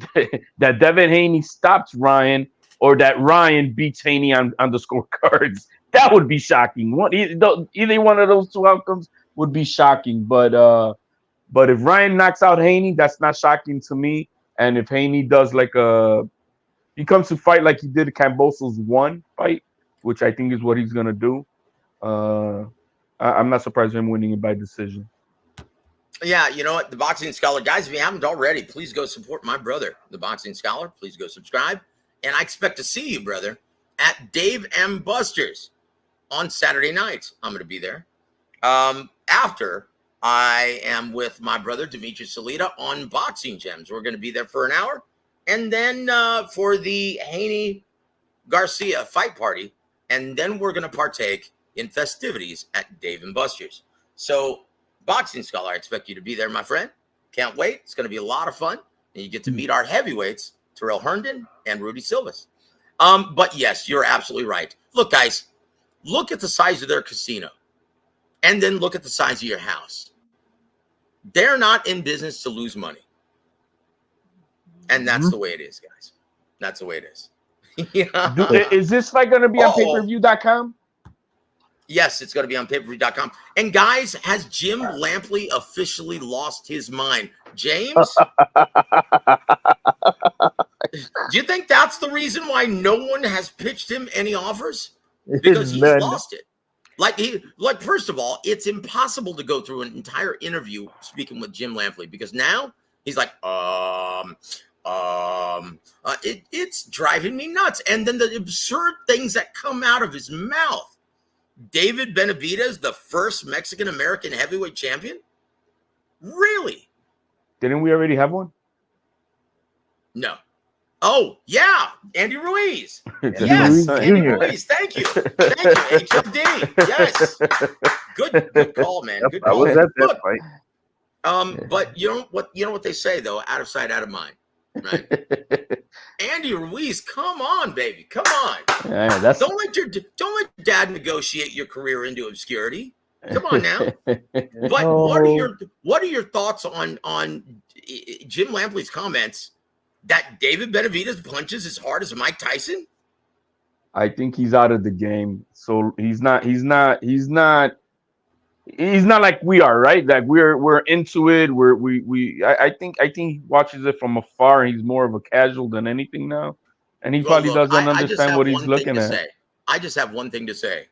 Devin Haney stops Ryan, or that Ryan beats Haney on the scorecards. That would be shocking. Either one of those two outcomes would be shocking. But if Ryan knocks out Haney, that's not shocking to me. And if Haney does he comes to fight like he did Kambosos 1 fight, which I think is what he's gonna do, I'm not surprised him winning it by decision. Yeah, you know what? The Boxing Scholar, guys, if you haven't already, please go support my brother, the Boxing Scholar. Please go subscribe. And I expect to see you, brother, at Dave M. Buster's on Saturday night. I'm going to be there. After I am with my brother, Dimitri Salita, on Boxing Gems. We're going to be there for an hour. And then for the Haney Garcia fight party. And then we're going to partake in festivities at Dave and Buster's. So, Boxing Scholar, I expect you to be there, my friend. Can't wait. It's going to be a lot of fun. And you get to meet our heavyweights, Terrell Herndon and Rudy Silvas. But yes, you're absolutely right. Look, guys, look at the size of their casino. And then look at the size of your house. They're not in business to lose money. And that's the way it is, guys. That's the way it is. Is this fight going to be on pay-per-view.com? Yes, it's going to be on pay-per-view.com. And guys, has Jim Lampley officially lost his mind? James? Do you think that's the reason why no one has pitched him any offers? Because he's lost it. First of all, it's impossible to go through an entire interview speaking with Jim Lampley, because now he's like, it's driving me nuts. And then the absurd things that come out of his mouth. David Benavidez, the first Mexican-American heavyweight champion? Really? Didn't we already have one? No. Oh, yeah. Andy Ruiz. It's Yes. Ruiz Andy Jr. Ruiz. Thank you. Thank you. HFD. Yes. Good call, man. Yep, Good I call. was at that Look, fight. but you know what they say though, out of sight, out of mind. Right. Andy Ruiz, come on, baby. Come on. Yeah, don't let your dad negotiate your career into obscurity. Come on now. But what are your thoughts on Jim Lampley's comments that David Benavidez punches as hard as Mike Tyson? I think he's out of the game. So he's not like we are, right? Like we're into it. I think he watches it from afar. He's more of a casual than anything now. And he probably doesn't understand what he's looking at. I just have one thing to say.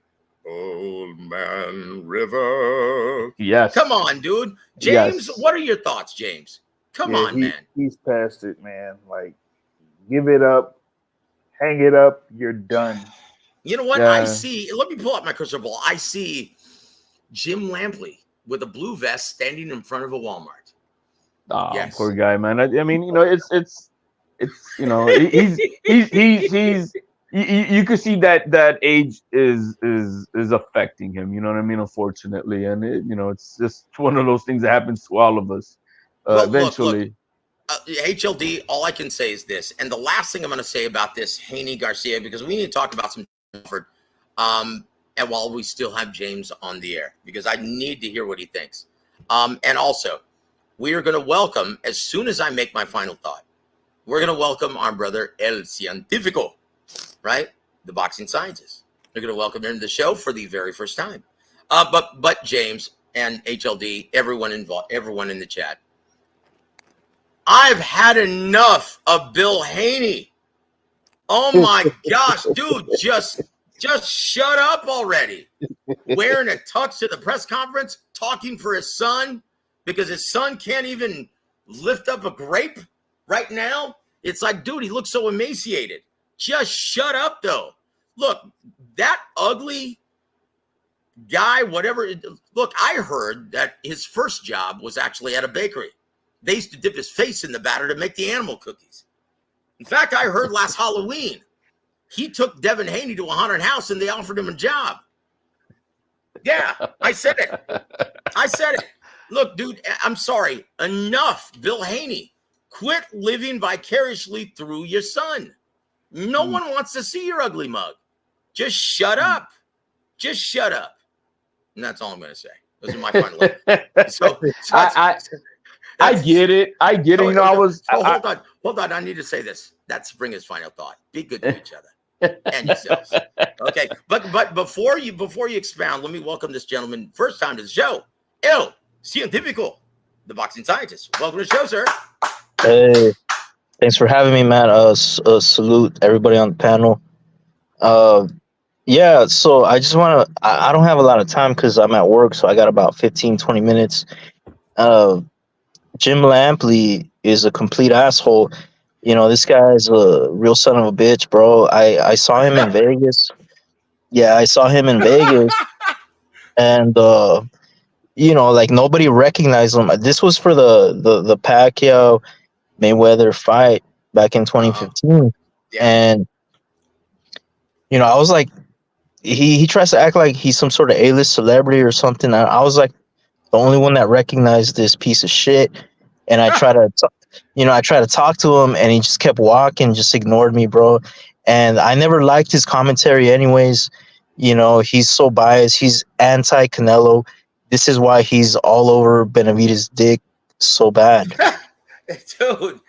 Old Man River. Yes. Come on, dude. James, what are your thoughts, James? Come on, man. He's past it, man. Like, give it up, hang it up, you're done. You know what? I see, let me pull up my crystal ball. I see Jim Lampley with a blue vest standing in front of a Walmart. Oh, yes. Poor guy, man. I mean, you know, it's you know, he's you could see that age is affecting him. You know what I mean? Unfortunately, and you know, it's just one of those things that happens to all of us eventually. Look, HLD. All I can say is this, and the last thing I'm going to say about this Haney Garcia, because we need to talk about some Crawford, and while we still have James on the air, because I need to hear what he thinks, and also we are going to welcome, as soon as I make my final thought, we're going to welcome our brother El Científico. Right? The boxing scientist. They're going to welcome him to the show for the very first time. But James and HLD, everyone involved, everyone in the chat, I've had enough of Bill Haney. Oh my gosh, dude, just shut up already. Wearing a tux to the press conference, talking for his son because his son can't even lift up a grape right now. It's like, dude, he looks so emaciated. Just shut up, though. Look, that ugly guy, whatever. Look, I heard that his first job was actually at a bakery. They used to dip his face in the batter to make the animal cookies. In fact, I heard last Halloween, he took Devin Haney to a haunted house and they offered him a job. Yeah, I said it. Look, dude, I'm sorry. Enough, Bill Haney. Quit living vicariously through your son. No one wants to see your ugly mug. Just shut up. Just shut up. And that's all I'm going to say. Those are my final words. I get it. You know, hold on. I need to say this. That's bring his final thought. Be good to each other and yourselves. Okay. But before you expound, let me welcome this gentleman first time to the show. El Científico, the boxing scientist. Welcome to the show, sir. Hey. Thanks for having me, man. Salute everybody on the panel. Yeah, so I just want to, I don't have a lot of time because I'm at work, so I got about 15, 20 minutes. Jim Lampley is a complete asshole. You know, this guy's a real son of a bitch, bro. I saw him in Vegas. Yeah, I saw him in Vegas. And, you know, like nobody recognized him. This was for the Pacquiao Mayweather fight back in 2015. Yeah. And you know, I was like, he tries to act like he's some sort of A-list celebrity or something. I was like the only one that recognized this piece of shit, and I try to talk to him, and he just kept walking, just ignored me, bro. And I never liked his commentary anyways. You know, he's so biased. He's anti-Canelo. This is why he's all over Benavidez' dick so bad. Dude,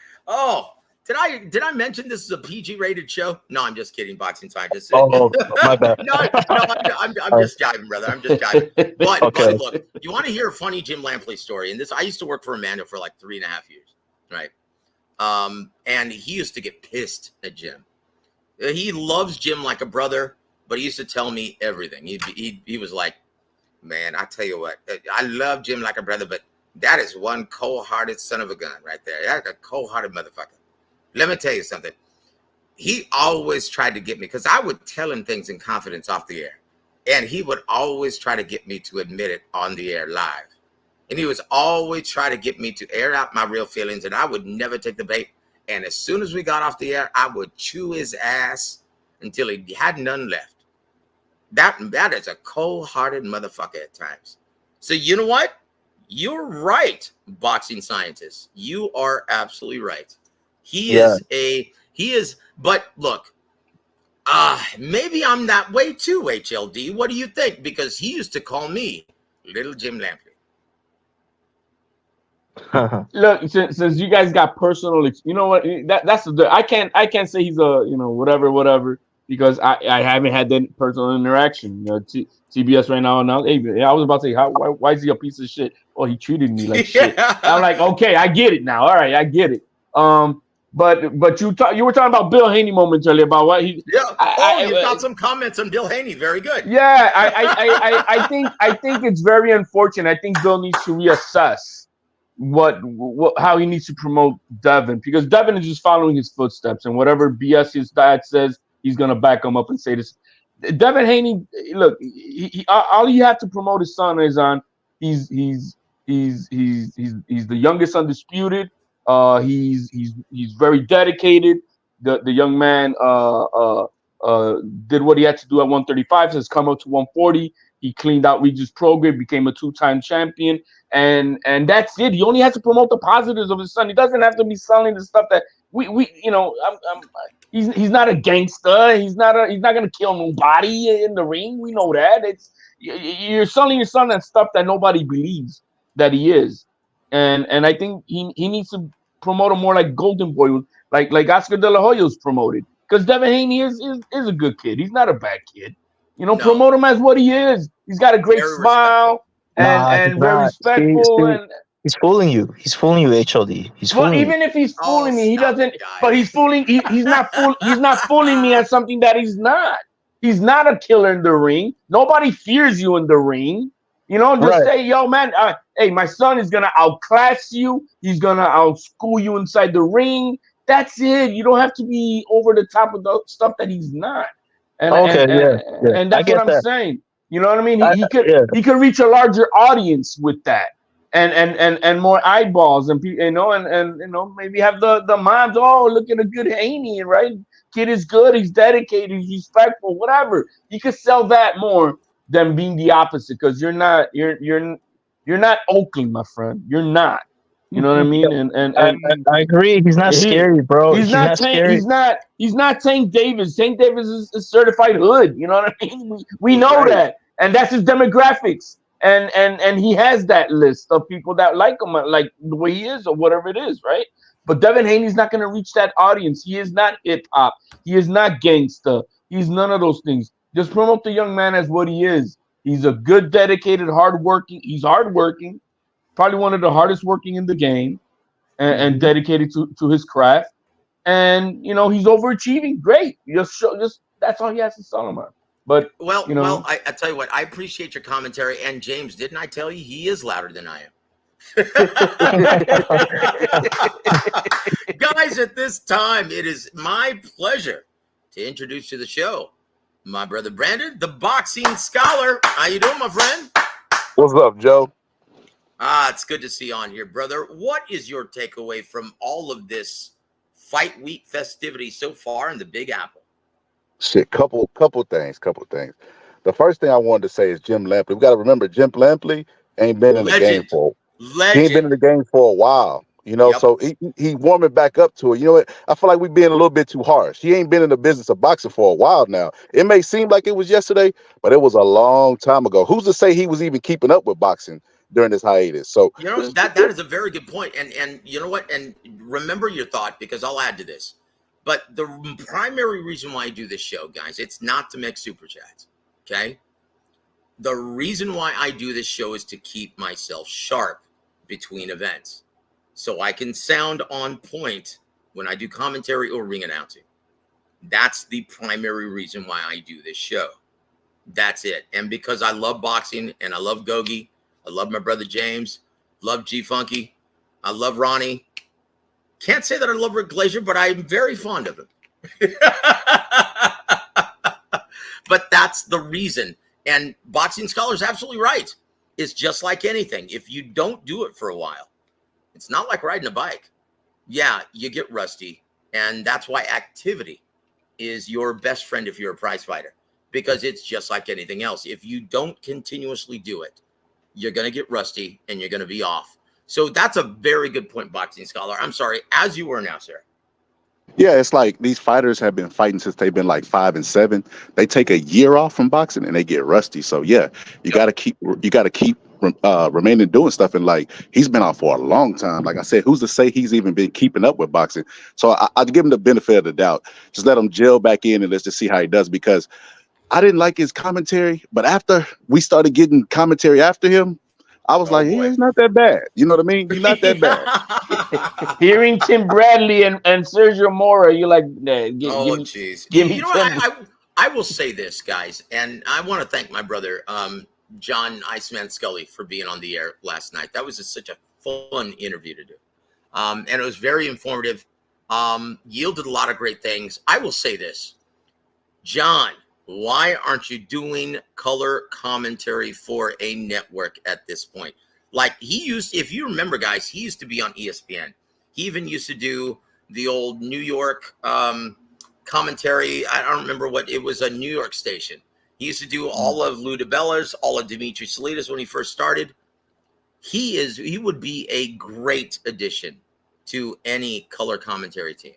did I mention this is a PG rated show? No, I'm just kidding, boxing scientist. Oh, my bad. no, I'm just jiving, brother. I'm just jiving. But, Okay. But look, you want to hear a funny Jim Lampley story? And this, I used to work for Amanda for like 3.5 years, right? And he used to get pissed at Jim. He loves Jim like a brother, but he used to tell me everything. He was like, man, I tell you what, I love Jim like a brother, but that is one cold-hearted son of a gun right there. That's a cold-hearted motherfucker. Let me tell you something. He always tried to get me, because I would tell him things in confidence off the air. And he would always try to get me to admit it on the air live. And he was always trying to get me to air out my real feelings, and I would never take the bait. And as soon as we got off the air, I would chew his ass until he had none left. That is a cold-hearted motherfucker at times. So you know what? You're right, boxing scientist. You are absolutely right. He is, but look, maybe I'm that way too, HLD. What do you think? Because he used to call me Little Jim Lampley. Look, since you guys got personal, you know what? That's I can't say he's a whatever because I haven't had that personal interaction. TBS right now. Hey, I was about to say why is he a piece of shit? Oh, he treated me like shit. I'm like, okay, I get it now. All right, I get it. But you were talking about Bill Haney momentarily about what he. Yeah. You got some comments on Bill Haney. Very good. Yeah, I think it's very unfortunate. I think Bill needs to reassess how he needs to promote Devin, because Devin is just following his footsteps, and whatever BS his dad says, he's gonna back him up and say this. Devin Haney, look, all you have to promote his son is on. He's the youngest undisputed. He's very dedicated. The young man did what he had to do at 135. Has come up to 140. He cleaned out Regis Prograde, became a 2-time champion, and that's it. He only has to promote the positives of his son. He doesn't have to be selling the stuff that he's not a gangster. He's not gonna kill nobody in the ring. We know that. You're selling your son that stuff that nobody believes that he is, and I think he needs to promote him more like Golden Boy, like Oscar De La Hoya's promoted. Because Devin Haney is a good kid. He's not a bad kid. Promote him as what he is. He's got a great smile and very respectful. He's fooling you. He's fooling you, HLD. He's fooling even you. if he's fooling me, he doesn't. But he's fooling. He's not fooling me as something that he's not. He's not a killer in the ring. Nobody fears you in the ring. Just say, yo, man, hey, my son is gonna outclass you. He's gonna outschool you inside the ring. That's it. You don't have to be over the top of the stuff that he's not. And that's what I'm saying. You know what I mean? He could reach a larger audience with that, and more eyeballs, and maybe have the moms. Oh, look at a good Haney, right? Kid is good. He's dedicated. He's respectful. Whatever. He could sell that more than being the opposite, because you're not Oakland, my friend. You're not. You know what I mean? And I agree. He's not scary, bro. He's not scary. He's not Tank Davis. Tank Davis is a certified hood. You know what I mean? We know that, and that's his demographics. And he has that list of people that like him, like the way he is or whatever it is, right? But Devin Haney's not going to reach that audience. He is not hip hop. He is not gangsta. He's none of those things. Just promote the young man as what he is. He's a good, dedicated, hardworking. He's hardworking. Probably one of the hardest working in the game, and dedicated to his craft. And he's overachieving. Great. Just that's all he has to sell him on. But I tell you what, I appreciate your commentary. And James, didn't I tell you he is louder than I am? Guys, at this time, it is my pleasure to introduce to the show my brother Brandon, the boxing scholar. How you doing, my friend? What's up, Joe? It's good to see you on here, brother. What is your takeaway from all of this fight week festivity so far in the Big Apple? Shit, couple things. The first thing I wanted to say is Jim Lampley. We got to remember, Jim Lampley ain't been in the game for. He ain't been in the game for a while. So he warming back up to it. You know what? I feel like we're being a little bit too harsh. He ain't been in the business of boxing for a while now. It may seem like it was yesterday, but it was a long time ago. Who's to say he was even keeping up with boxing during this hiatus? So that is a very good point. And you know what? And remember your thought, because I'll add to this. But the primary reason why I do this show, guys, it's not to make super chats. Okay. The reason why I do this show is to keep myself sharp between events, so I can sound on point when I do commentary or ring announcing. That's the primary reason why I do this show. That's it. And because I love boxing and I love Gogi, I love my brother James, love G Funky, I love Ronnie. Can't say that I love Rick Glazier, but I'm very fond of him. But that's the reason. And Boxing Scholar's absolutely right. is just like anything. If you don't do it for a while, it's not like riding a bike. Yeah, you get rusty. And that's why activity is your best friend if you're a prize fighter, because it's just like anything else. If you don't continuously do it, you're going to get rusty and you're going to be off. So that's a very good point, Boxing Scholar. I'm sorry, as you were now, sir. Yeah, it's like these fighters have been fighting since they've been like 5 and 7. They take a year off from boxing and they get rusty. So yeah, you got to keep remaining doing stuff. And like, he's been out for a long time. Like I said, who's to say he's even been keeping up with boxing? So I'd give him the benefit of the doubt. Just let him gel back in and let's just see how he does, because I didn't like his commentary, but after we started getting commentary after him, I was like, yeah, he's not that bad. You know what I mean? He's not that bad. Hearing Tim Bradley and Sergio Mora, you're like, nah, jeez. Give me I will say this, guys, and I want to thank my brother, John Iceman Scully, for being on the air last night. That was such a fun interview to do. And it was very informative, yielded a lot of great things. I will say this, John, why aren't you doing color commentary for a network at this point? Like if you remember, guys, he used to be on ESPN. He even used to do the old New York commentary. I don't remember what it was, a New York station. He used to do all of Lou DiBella's, all of Dimitri Salidas when he first started. He would be a great addition to any color commentary team.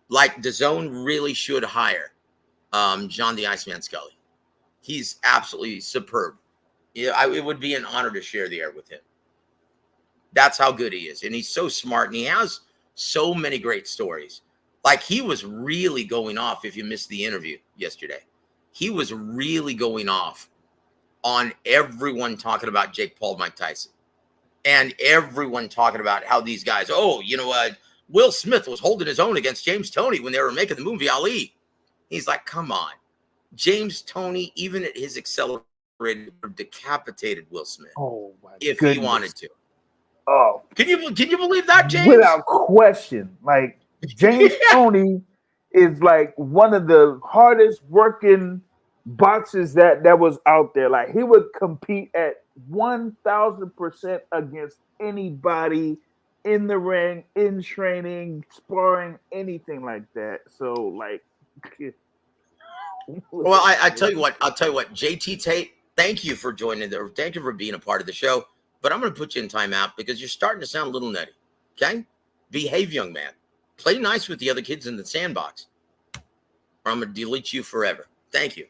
Like DAZN really should hire John the Iceman Scully. He's absolutely superb. Yeah, it would be an honor to share the air with him. That's how good he is. And he's so smart, and he has so many great stories. Like, he was really going off, if you missed the interview yesterday. He was really going off on everyone talking about Jake Paul, Mike Tyson. And everyone talking about how these guys, Will Smith was holding his own against James Toney when they were making the movie Ali. He's like, come on. James Toney, even at his accelerated, decapitated Will Smith. Oh, my if goodness. he wanted to. Oh. Can you believe that, James? Without question. Like, James Toney is like one of the hardest working boxers that was out there. Like, he would compete at 1,000% against anybody in the ring, in training, sparring, anything like that. So, like, well, I'll tell you what, JT Tate, thank you for joining there. Thank you for being a part of the show. But I'm going to put you in timeout because you're starting to sound a little nutty. Okay? Behave, young man. Play nice with the other kids in the sandbox, or I'm going to delete you forever. Thank you.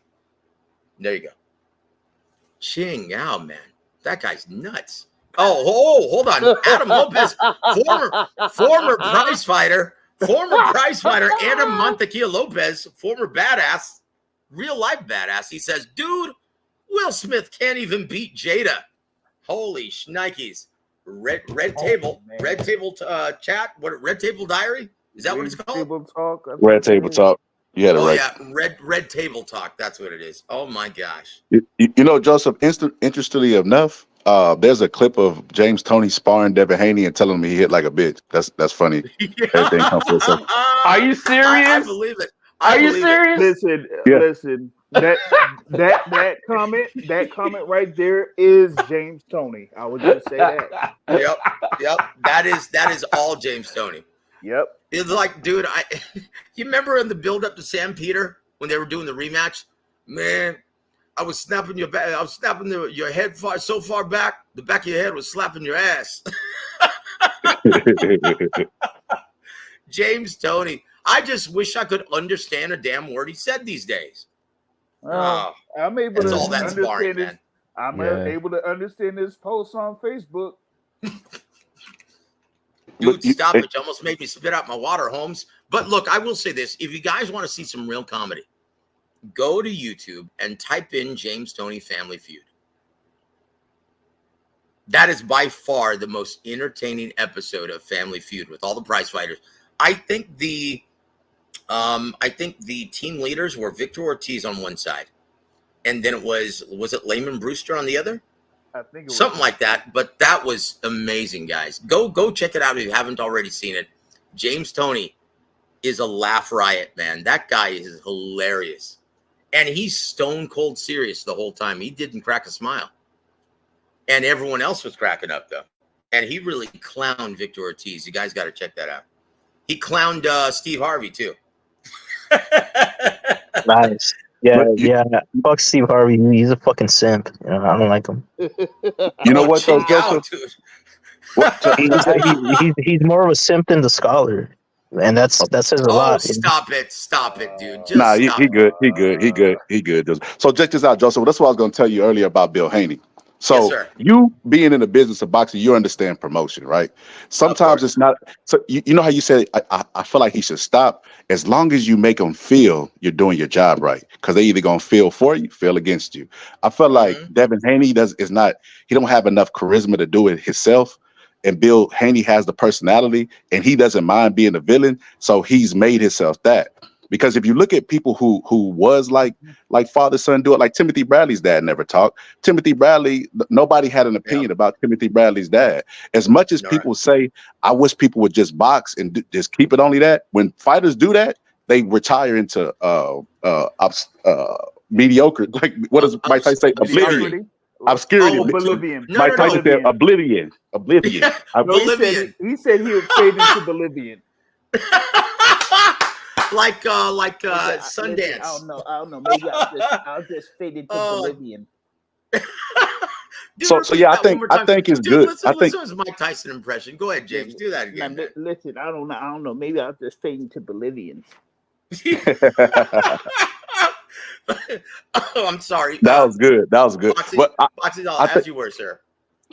There you go. Ching Yao, man. That guy's nuts. Oh, hold on. Adam Lopez, former prize fighter, Adam Montequilla Lopez, former badass, real life badass. He says, dude, Will Smith can't even beat Jada. Holy shnikes. Red table chat. What, Red Table Diary? Is that what it's called? Table talk. Red Table Talk. You had it right. Yeah, red Table Talk. That's what it is. Oh my gosh. You know, Joseph, interestingly enough, there's a clip of James Toney sparring Devin Haney and telling him he hit like a bitch. That's funny. Everything comes full circle. Are you serious? I believe it. Are you serious? Listen. That comment right there is James Toney. I would just say that. Yep. That is all James Toney. Yep. It's like, dude, you remember in the build up to Sam Peter when they were doing the rematch? Man, I was snapping your back. I was snapping your head so far back, the back of your head was slapping your ass. James Toney. I just wish I could understand a damn word he said these days. I'm able to understand this. I'm able to understand this post on Facebook. Dude, stop it. You almost made me spit out my water, Holmes. But look, I will say this. If you guys want to see some real comedy, go to YouTube and type in James Toney Family Feud. That is by far the most entertaining episode of Family Feud with all the prize fighters. I think the team leaders were Victor Ortiz on one side, and then was it Layman Brewster on the other? I think it was something like that. But that was amazing, guys. Go check it out if you haven't already seen it. James Toney is a laugh riot, man. That guy is hilarious, and he's stone cold serious the whole time. He didn't crack a smile. And everyone else was cracking up, though. And he really clowned Victor Ortiz. You guys got to check that out. He clowned Steve Harvey, too. Nice. Yeah, yeah. Fuck Steve Harvey. He's a fucking simp. You know, I don't like him. You know what, though, Joseph? He's more of a simp than the scholar, and that says a lot. Stop it, dude. Just nah, he good. He good. So check this out, Joseph. That's what I was going to tell you earlier about Bill Haney. So yes, you being in the business of boxing, you understand promotion, right? Sometimes it's not. So you know how you said, I feel like he should stop as long as you make them feel you're doing your job right, because they either gonna feel for you, feel against you. I feel like Devin Haney he don't have enough charisma to do it himself. And Bill Haney has the personality, and he doesn't mind being a villain, so he's made himself that. Because if you look at people who was like father son do it, like Timothy Bradley's dad never talked. Timothy Bradley, nobody had an opinion about Timothy Bradley's dad. As much as people say, I wish people would just box and just keep it only that. When fighters do that, they retire into mediocre. Like what does Mike Tyson say? Oblivion. Obscurity. Oblivion. Mike Tyson said oblivion. Oblivion. No, he said he would fade into Bolivian. like Sundance. I don't know. Maybe I'll just fade into Bolivian. So yeah, I think it's good. Listen to Mike Tyson impression. Go ahead, James. Do that again. Listen, I don't know. Maybe I'll just fade into Bolivian. Oh, I'm sorry. That was good. But as you were, sir.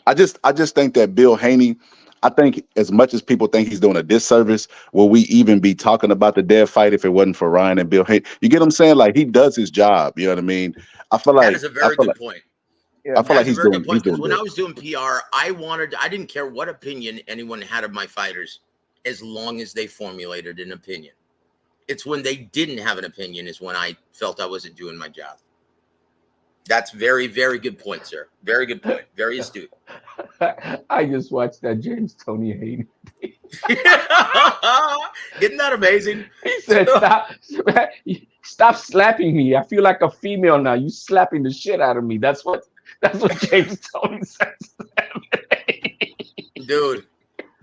I just think that Bill Haney, I think as much as people think he's doing a disservice, will we even be talking about the dead fight if it wasn't for Ryan and Bill Haney? You get what I'm saying? Like he does his job. You know what I mean? I feel like that is a very good point. I feel like he's doing. When I was doing PR, I didn't care what opinion anyone had of my fighters, as long as they formulated an opinion. It's when they didn't have an opinion is when I felt I wasn't doing my job. That's very, very good point, sir. Very good point. Very astute. I just watched that James Tony Haney. Isn't that amazing? He said, stop slapping me. I feel like a female now. You slapping the shit out of me. That's what James Tony says.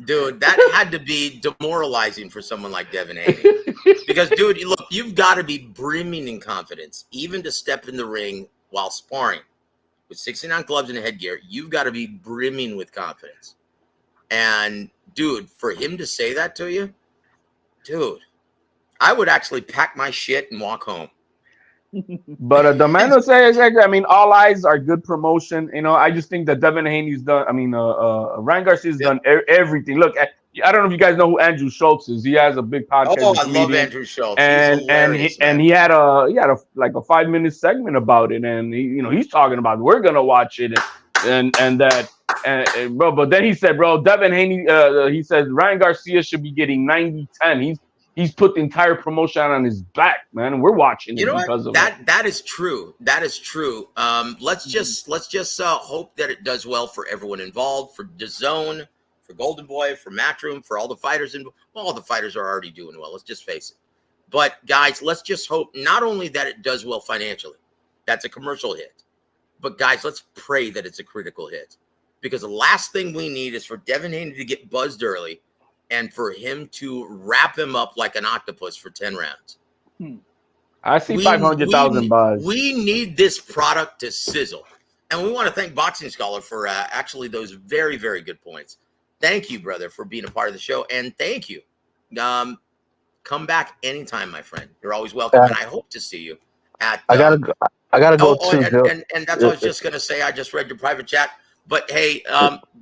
Dude, that had to be demoralizing for someone like Devin Haney. Because, dude, look, you've got to be brimming in confidence, even to step in the ring while sparring with 69 gloves and headgear. You've got to be brimming with confidence. And, dude, for him to say that to you, dude, I would actually pack my shit and walk home. But the man will say exactly. I mean, all eyes are good promotion. You know, I just think that Devin Haney's done. I mean, Ryan Garcia's done everything. Look, I don't know if you guys know who Andrew Schultz is. He has a big podcast. Oh, I love Andrew Schultz. And he had a 5-minute segment about it, and he's talking about we're gonna watch it and that. And bro, but then he said, bro, Devin Haney, he said Ryan Garcia should be getting 90-10. He's put the entire promotion on his back, man, and we're watching it because of that. That is true. That is true. Let's just hope that it does well for everyone involved, for DAZN, for Golden Boy, for Matchroom, for all the fighters. All the fighters are already doing well. Let's just face it. But guys, let's just hope not only that it does well financially, that's a commercial hit, but guys, let's pray that it's a critical hit, because the last thing we need is for Devin Haney to get buzzed early and for him to wrap him up like an octopus for 10 rounds. I see 500,000 buzz. We need this product to sizzle. And we want to thank Boxing Scholar for actually those very, very good points. Thank you, brother, for being a part of the show. And thank you. Come back anytime, my friend. You're always welcome. And I hope to see you at... I gotta go too. And that's what I was just going to say. I just read your private chat. But hey,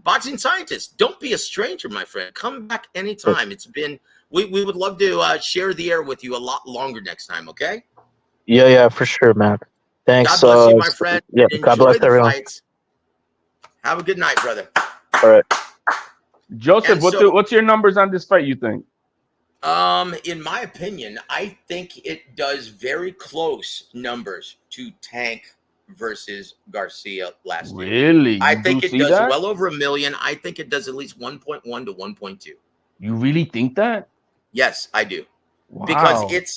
boxing scientists, don't be a stranger, my friend. Come back anytime. It's been, we would love to share the air with you a lot longer next time, okay? Yeah, for sure, man. Thanks. God bless you, my friend. Yeah, God bless everyone. Fights. Have a good night, brother. All right. Joseph, what's your numbers on this fight, you think? In my opinion, I think it does very close numbers to Tank versus Garcia last year. Really? I think it does well over 1 million. I think it does at least 1.1 to 1.2. You really think that? Yes, I do. Wow. Because it's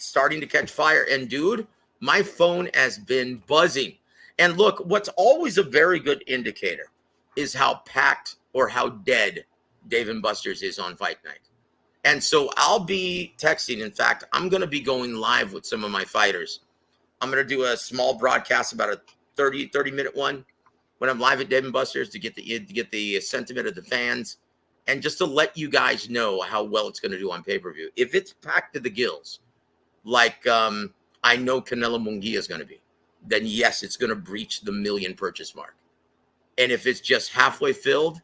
starting to catch fire. And dude, my phone has been buzzing. And look, what's always a very good indicator is how packed or how dead Dave and Buster's is on fight night. And so I'll be texting. In fact, I'm going to be going live with some of my fighters. I'm going to do a small broadcast, about a 30-minute one, when I'm live at Dave and Buster's, to get the sentiment of the fans, and just to let you guys know how well it's going to do on pay-per-view. If it's packed to the gills, like I know Canelo Munguia is going to be, then yes, it's going to breach the 1 million purchase mark. And if it's just halfway filled,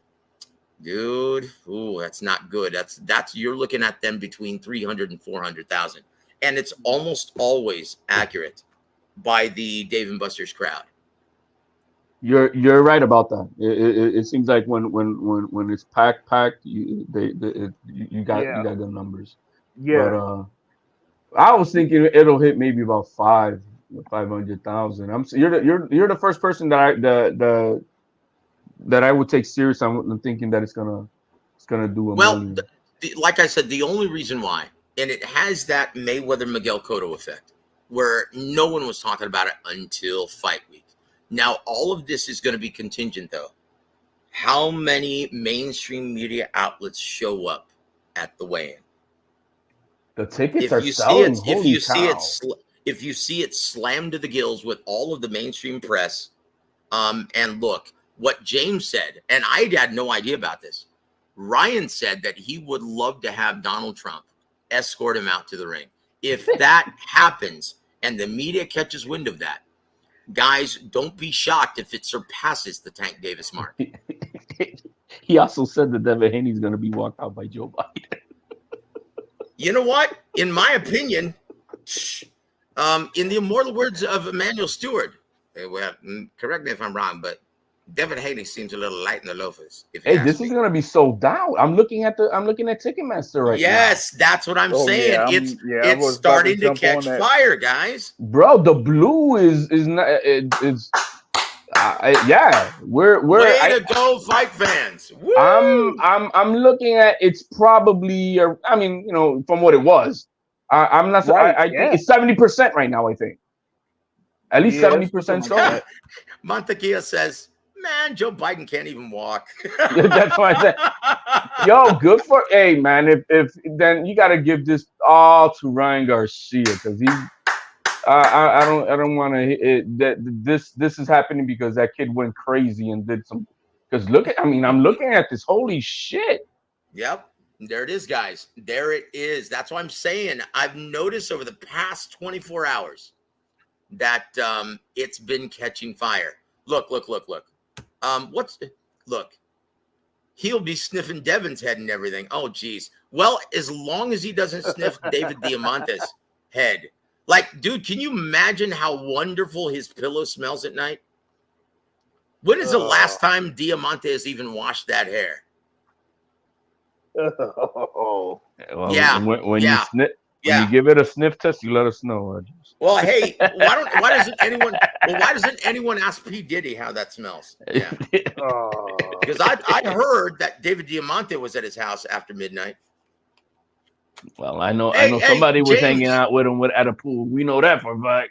dude, ooh, that's not good. That's you're looking at them between 300 and 400,000, and it's almost always accurate by the Dave and Buster's crowd. You're right about that. It seems like when it's packed, you got good numbers. Yeah. But I was thinking it'll hit maybe about 500,000. You're the first person that I would take serious on thinking that it's gonna do a million. Like I said, the only reason why, and it has that Mayweather Miguel Cotto effect, where no one was talking about it until fight week. Now all of this is going to be contingent, though. How many mainstream media outlets show up at the weigh-in? The tickets are selling. If you see it slammed to the gills with all of the mainstream press, and look, what James said, and I had no idea about this. Ryan said that he would love to have Donald Trump escort him out to the ring. If that happens and the media catches wind of that, guys, don't be shocked if it surpasses the Tank Davis mark. He also said that Devin Haney is going to be walked out by Joe Biden. You know what? In my opinion, in the immortal words of Emmanuel Stewart, well, correct me if I'm wrong, but Devin Haney seems a little light in the loafers. Hey, this is going to be sold out. I'm looking at Ticketmaster right now. Yes, that's what I'm saying. Yeah, it's starting to catch fire, guys. Bro, the blue is not. We're way to go, fight fans. Woo! I'm looking at, it's probably. I mean, from what it was, I'm not. Right, I think it's 70% right now. I think at least 70% sold. Montequilla says, "Man, Joe Biden can't even walk." That's why I said, "Yo, good for man. If then you got to give this all to Ryan Garcia, because he's. I don't want to. This is happening because that kid went crazy and did some. Because I'm looking at this. Holy shit! Yep, there it is, guys. There it is. That's what I'm saying. I've noticed over the past 24 hours that it's been catching fire. Look. Look, he'll be sniffing Devin's head and everything. Oh, geez. Well, as long as he doesn't sniff David Diamante's head. Like, dude, can you imagine how wonderful his pillow smells at night? When is the last time Diamante has even washed that hair? Oh. Well, yeah. When you sniff, when you give it a sniff test, you let us know. Well, hey, why doesn't anyone ask P. Diddy how that smells? Yeah. Because I heard that David Diamante was at his house after midnight. Well, I know somebody was hanging out with him at a pool. We know that for a fact.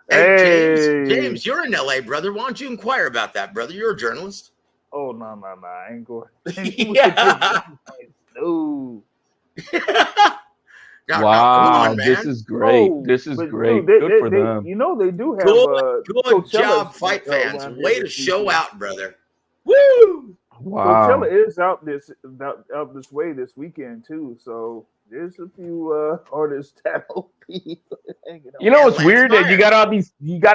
Hey, James, you're in LA, brother. Why don't you inquire about that, brother? You're a journalist. Oh, no. I ain't going. No. Wow, this is great. This is great. Dude, good for them. They do have good job, fight fans. Way to show out, brother. Woo! Wow. Coachella is out this way this weekend too. So there's a few artists that will be hanging out. It's weird that you got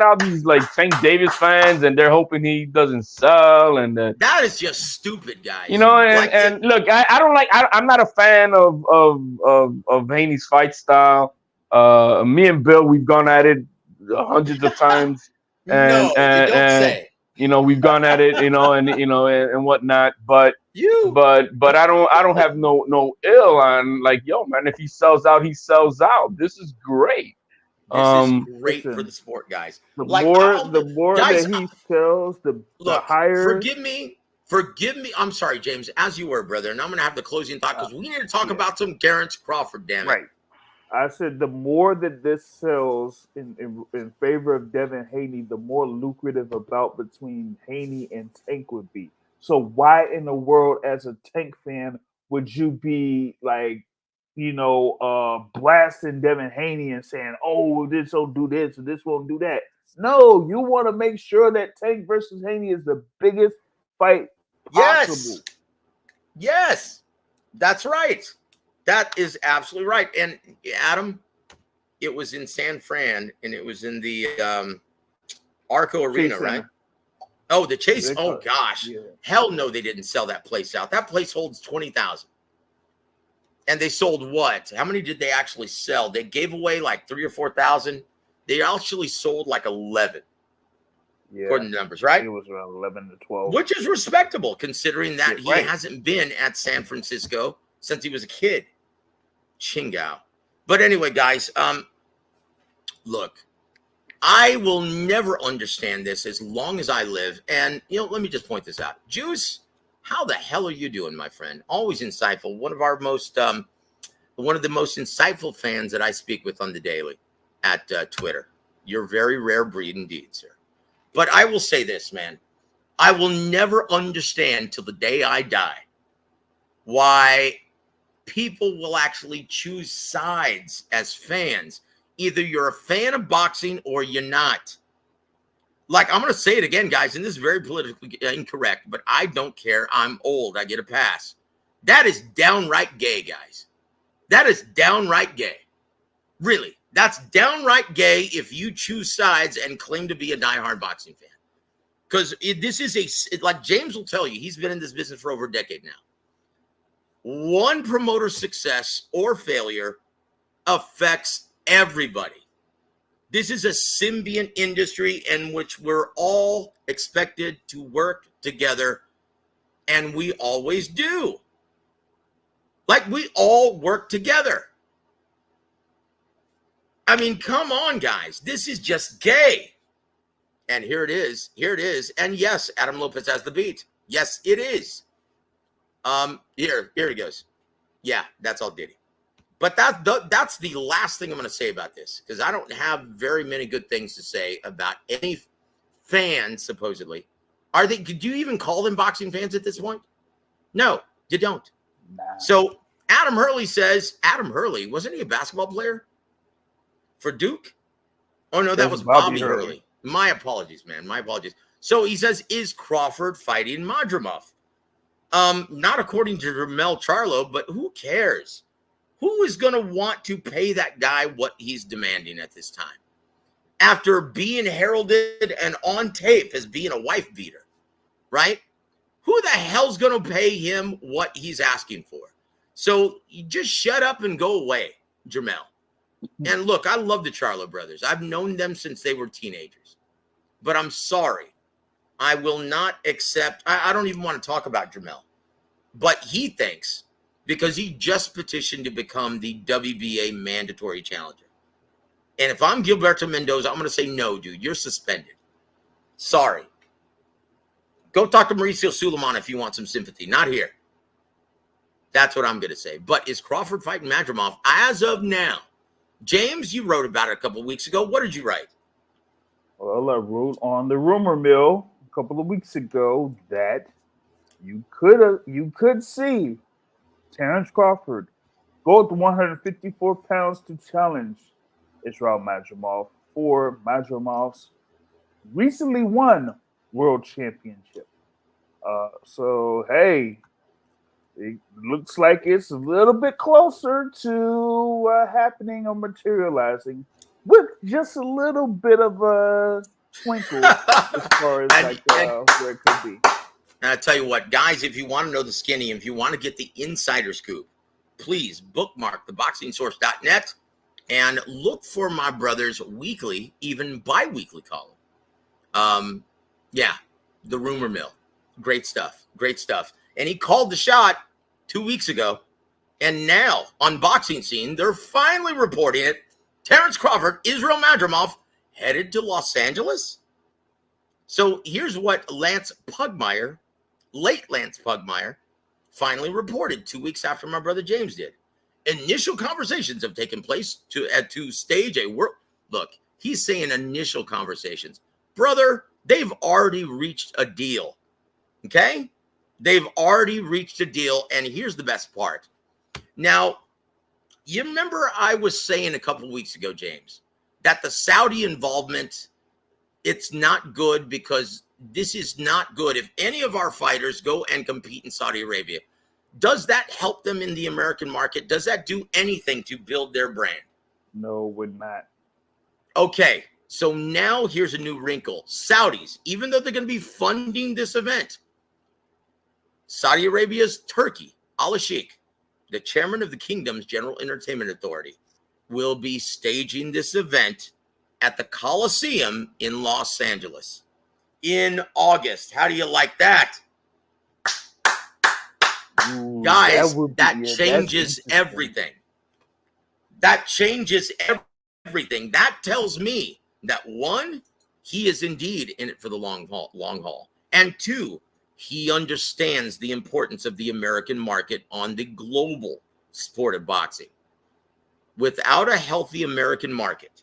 all these like Tank Davis fans, and they're hoping he doesn't sell, and that is just stupid, guys. And look, I don't like. I'm not a fan of Haney's fight style. Me and Bill, we've gone at it hundreds of times, and you don't say. We've gone at it, and whatnot, but I don't have no ill on, like, yo, man, if he sells out, he sells out. This is great. This is great for the sport, guys. The more guys, that he sells, the higher. Forgive me. I'm sorry, James, as you were, brother, and I'm gonna have the closing thought because we need to talk about some Garance Crawford, damn it. Right. I said the more that this sells in favor of Devin Haney, the more lucrative a bout between Haney and Tank would be. So why in the world, as a Tank fan, would you be like, blasting Devin Haney and saying, "Oh, this will do this, or this won't do that"? No, you want to make sure that Tank versus Haney is the biggest fight possible. Yes, that's right. That is absolutely right. And Adam, it was in San Fran, and it was in the Arco Arena, right? Oh, the Chase. Oh, gosh. Yeah. Hell no, they didn't sell that place out. That place holds 20,000. And they sold what? How many did they actually sell? They gave away like 3,000 or 4,000. They actually sold like 11. Yeah. According to numbers, right? It was around 11 to 12. Which is respectable, considering that he hasn't been at San Francisco since he was a kid. Chingao. But anyway, guys, look, I will never understand this as long as I live. And, let me just point this out. Juice, how the hell are you doing, my friend? Always insightful. One of the most insightful fans that I speak with on the daily at Twitter. You're a very rare breed indeed, sir. But I will say this, man. I will never understand till the day I die why people will actually choose sides as fans. Either you're a fan of boxing or you're not. Like, I'm going to say it again, guys, and this is very politically incorrect, but I don't care. I'm old. I get a pass. That is downright gay, guys. That is downright gay. Really. That's downright gay if you choose sides and claim to be a diehard boxing fan. Because this is like James will tell you, he's been in this business for over a decade now. One promoter's success or failure affects everybody. This is a symbiont industry in which we're all expected to work together, and we always do. Like, we all work together. I mean, come on, guys. This is just gay. And here it is. Here it is. And yes, Adam Lopez has the beat. Yes, it is. Here he goes. Yeah, that's all Diddy. But that's the last thing I'm going to say about this, because I don't have very many good things to say about any fans, supposedly. Could you even call them boxing fans at this point? No, you don't. Nah. So Adam Hurley says, Adam Hurley, wasn't he a basketball player for Duke? Oh, no, that was Bobby Hurley. My apologies, man. My apologies. So he says, is Crawford fighting Madrimov? Not according to Jermell Charlo, but who cares? Who is going to want to pay that guy what he's demanding at this time? After being heralded and on tape as being a wife beater, right? Who the hell's going to pay him what he's asking for? So you just shut up and go away, Jermell. And look, I love the Charlo brothers. I've known them since they were teenagers. But I'm sorry. I will not accept. I don't even want to talk about Jermell. But he thinks, because he just petitioned to become the WBA mandatory challenger. And if I'm Gilberto Mendoza, I'm going to say, no, dude, you're suspended. Sorry. Go talk to Mauricio Suleiman if you want some sympathy. Not here. That's what I'm going to say. But is Crawford fighting Madrimov as of now? James, you wrote about it a couple of weeks ago. What did you write? Well, I wrote on the rumor mill a couple of weeks ago that you could see Terrence Crawford go up to 154 pounds to challenge Israel Madrimov for Madrimov's recently won world championship. So, hey, it looks like it's a little bit closer to happening or materializing, with just a little bit of a twinkle as far as where it could be. And I tell you what, guys, if you want to know the skinny, if you want to get the insider scoop, please bookmark theboxingsource.net and look for my brother's weekly, even bi-weekly column. Yeah, the rumor mill. Great stuff. Great stuff. And he called the shot 2 weeks ago. And now on Boxing Scene, they're finally reporting it. Terrence Crawford, Israel Madrimov, headed to Los Angeles. So here's what late Lance Pugmire, finally reported 2 weeks after my brother James did. Initial conversations have taken place to stage a world. Look, he's saying initial conversations. Brother, they've already reached a deal. Okay? They've already reached a deal. And here's the best part. Now, you remember I was saying a couple of weeks ago, James, that the Saudi involvement, it's not good because this is not good. If any of our fighters go and compete in Saudi Arabia, does that help them in the American market? Does that do anything to build their brand? No, would not. Okay, so now here's a new wrinkle. Saudis, even though they're going to be funding this event, Saudi Arabia's Turkey, Al-Sheikh, the chairman of the kingdom's General Entertainment Authority, will be staging this event at the Coliseum in Los Angeles in August. How do you like that? Ooh, Guys, that yeah, changes everything. That changes everything. That tells me that one, he is indeed in it for the long haul. And two, he understands the importance of the American market on the global sport of boxing. Without a healthy American market,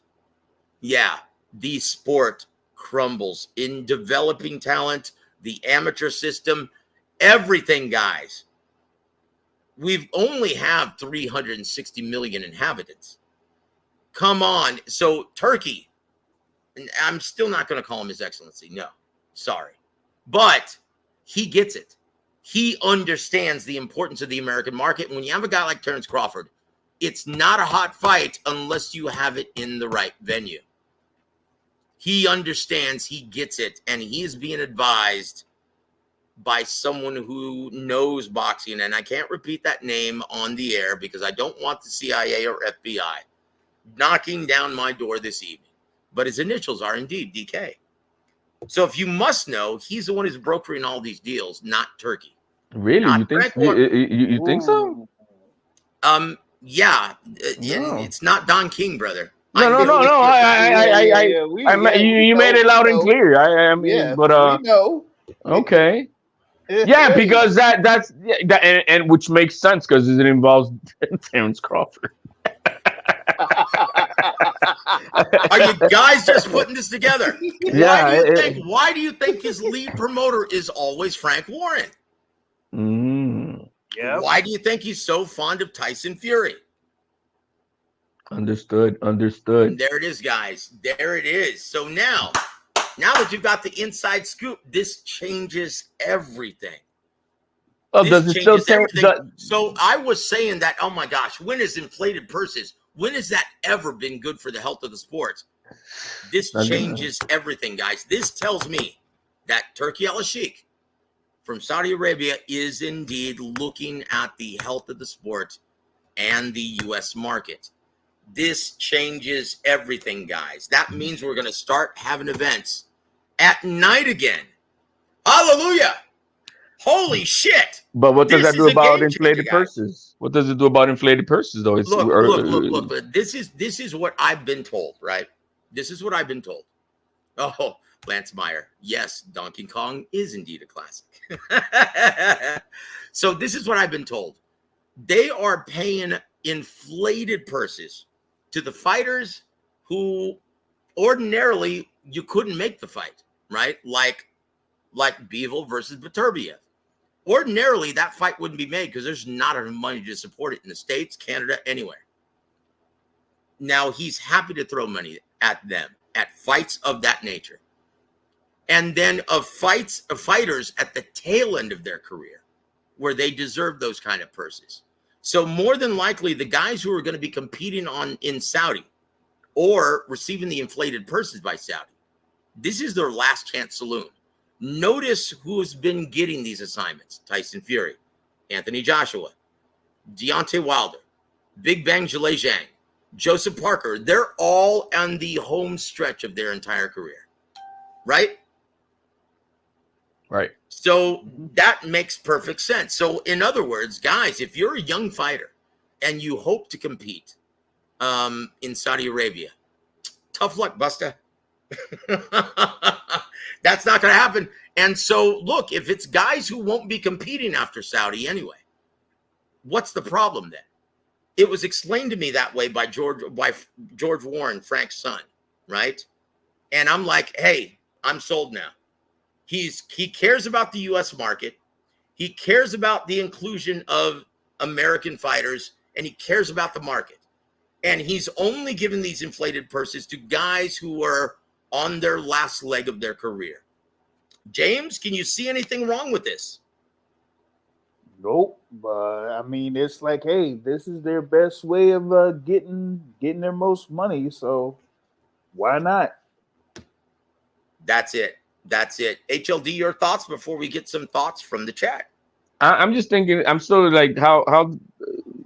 yeah, the sport crumbles in developing talent, the amateur system, everything, guys. We've only have 360 million inhabitants. Come on. So Turkey, and I'm still not going to call him His Excellency. No, sorry. But he gets it. He understands the importance of the American market. And when you have a guy like Terrence Crawford, it's not a hot fight unless you have it in the right venue. He understands, he gets it, and he is being advised by someone who knows boxing. And I can't repeat that name on the air because I don't want the CIA or FBI knocking down my door this evening. But his initials are indeed DK. So if you must know, he's the one who's brokering all these deals, not Turkey. Really? Not you think you think so? Yeah. No. It's not Don King, brother. No. You made it loud and clear. I mean, but we know. Okay. Yeah, because that's and which makes sense because it involves Terrence Crawford. Are you guys just putting this together? Yeah. Why do you think his lead promoter is always Frank Warren? Yeah. Why do you think he's so fond of Tyson Fury? Understood. There it is, guys. There it is. So now that you've got the inside scoop, this changes everything. Oh, does it still change? So I was saying that, oh my gosh, when is inflated purses? When has that ever been good for the health of the sport? This changes everything, guys. This tells me that Turkey Al-Sheikh from Saudi Arabia is indeed looking at the health of the sport and the U.S. market. This changes everything, guys. That means we're going to start having events at night again. Hallelujah. Holy shit. But what does that do about inflated purses? What does it do about inflated purses, though? Look. This is what I've been told, right? This is what I've been told. Oh, Lance Meyer. Yes, Donkey Kong is indeed a classic. So this is what I've been told. They are paying inflated purses to the fighters who ordinarily you couldn't make the fight, right? Like Bivol versus Beterbiev. Ordinarily, that fight wouldn't be made because there's not enough money to support it in the States, Canada, anywhere. Now, he's happy to throw money at them, at fights of that nature. And then of fighters at the tail end of their career, where they deserve those kind of purses. So more than likely, the guys who are going to be competing in Saudi or receiving the inflated purses by Saudi, this is their last chance saloon. Notice who's been getting these assignments. Tyson Fury, Anthony Joshua, Deontay Wilder, Big Bang Zhang, Joseph Parker. They're all on the home stretch of their entire career, right? Right. So that makes perfect sense. So in other words, guys, if you're a young fighter and you hope to compete in Saudi Arabia, tough luck, Busta. That's not going to happen. And so, look, if it's guys who won't be competing after Saudi anyway, what's the problem then? It was explained to me that way by George Warren, Frank's son, right? And I'm like, hey, I'm sold now. He cares about the U.S. market. He cares about the inclusion of American fighters, and he cares about the market. And he's only given these inflated purses to guys who are on their last leg of their career. James, can you see anything wrong with this? Nope. But I mean, it's like, hey, this is their best way of getting their most money. So why not? That's it. HLD, your thoughts before we get some thoughts from the chat. I'm just thinking. I'm still like, how?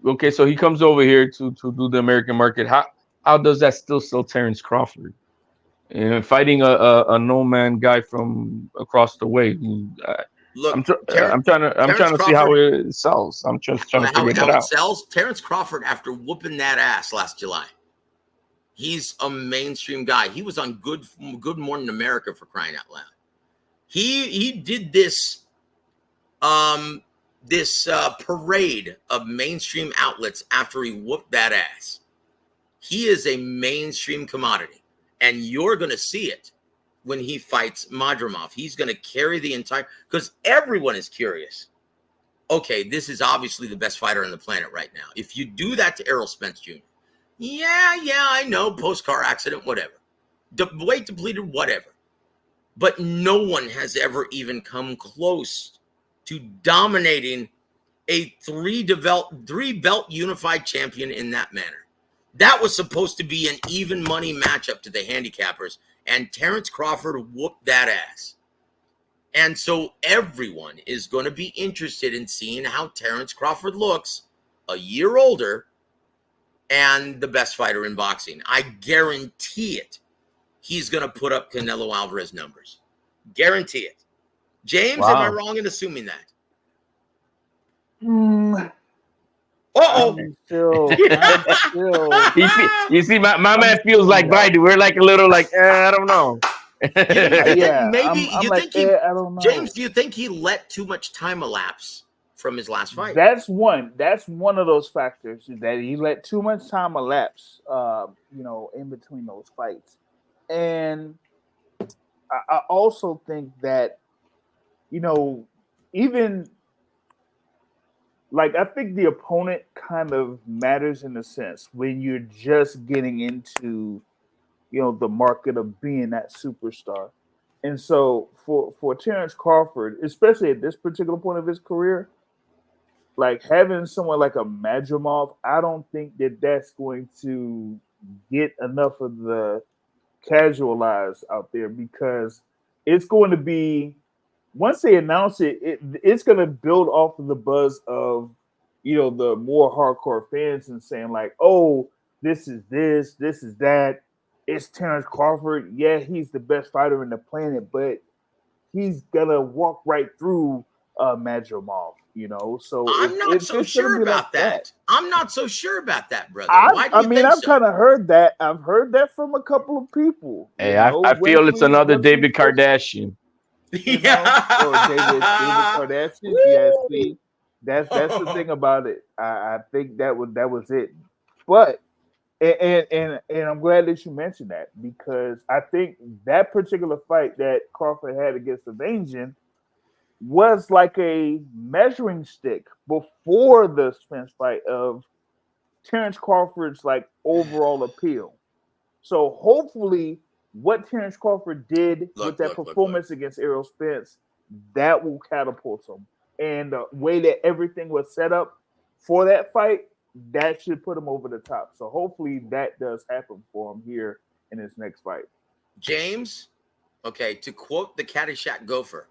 Okay, so he comes over here to do the American market. How does that still sell Terrence Crawford? And fighting a no man guy from across the way. Look, I'm trying to see how it sells. I'm just trying to figure that out. How it sells. Terrence Crawford, after whooping that ass last July, he's a mainstream guy. He was on Good Morning America, for crying out loud. He did this parade of mainstream outlets after he whooped that ass. He is a mainstream commodity, and you're going to see it when he fights Madrimov. He's going to carry the entire, because everyone is curious. Okay, this is obviously the best fighter on the planet right now. If you do that to Errol Spence Jr., yeah, I know, post-car accident, whatever. Weight depleted, whatever. But no one has ever even come close to dominating a three-belt unified champion in that manner. That was supposed to be an even money matchup to the handicappers, and Terrence Crawford whooped that ass. And so everyone is going to be interested in seeing how Terrence Crawford looks a year older and the best fighter in boxing. I guarantee it. He's going to put up Canelo Alvarez numbers. Guarantee it. James, wow. Am I wrong in assuming that? Uh-oh. You see, my man feels like Biden. We're like a little like, I don't know. Maybe you think I don't know. James, do you think he let too much time elapse from his last fight? That's one of those factors, that he let too much time elapse, in between those fights. And I also think that, even like, I think the opponent kind of matters in a sense when you're just getting into, the market of being that superstar. And so for Terrence Crawford, especially at this particular point of his career, like having someone like a Madrimov, I don't think that that's going to get enough of the casual eyes out there, because it's going to be, once they announce it, it's going to build off of the buzz of, the more hardcore fans, and saying like, oh, this is that. It's Terrence Crawford. Yeah, he's the best fighter in the planet, but he's going to walk right through Madrimov, So I'm not so sure about that. I'm not so sure about that, brother. I've kind of heard that. I've heard that from a couple of people. Hey, I feel it's another David Kardashian. Or David Kardashian. Yeah, see, that's the thing about it. I think that was it. But and I'm glad that you mentioned that, because I think that particular fight that Crawford had against Evangeline was like a measuring stick before the Spence fight of Terrence Crawford's like overall appeal. So hopefully what Terrence Crawford did with that performance against Errol Spence, that will catapult him. And the way that everything was set up for that fight, that should put him over the top. So hopefully that does happen for him here in his next fight. James, okay, to quote the Caddyshack Gopher,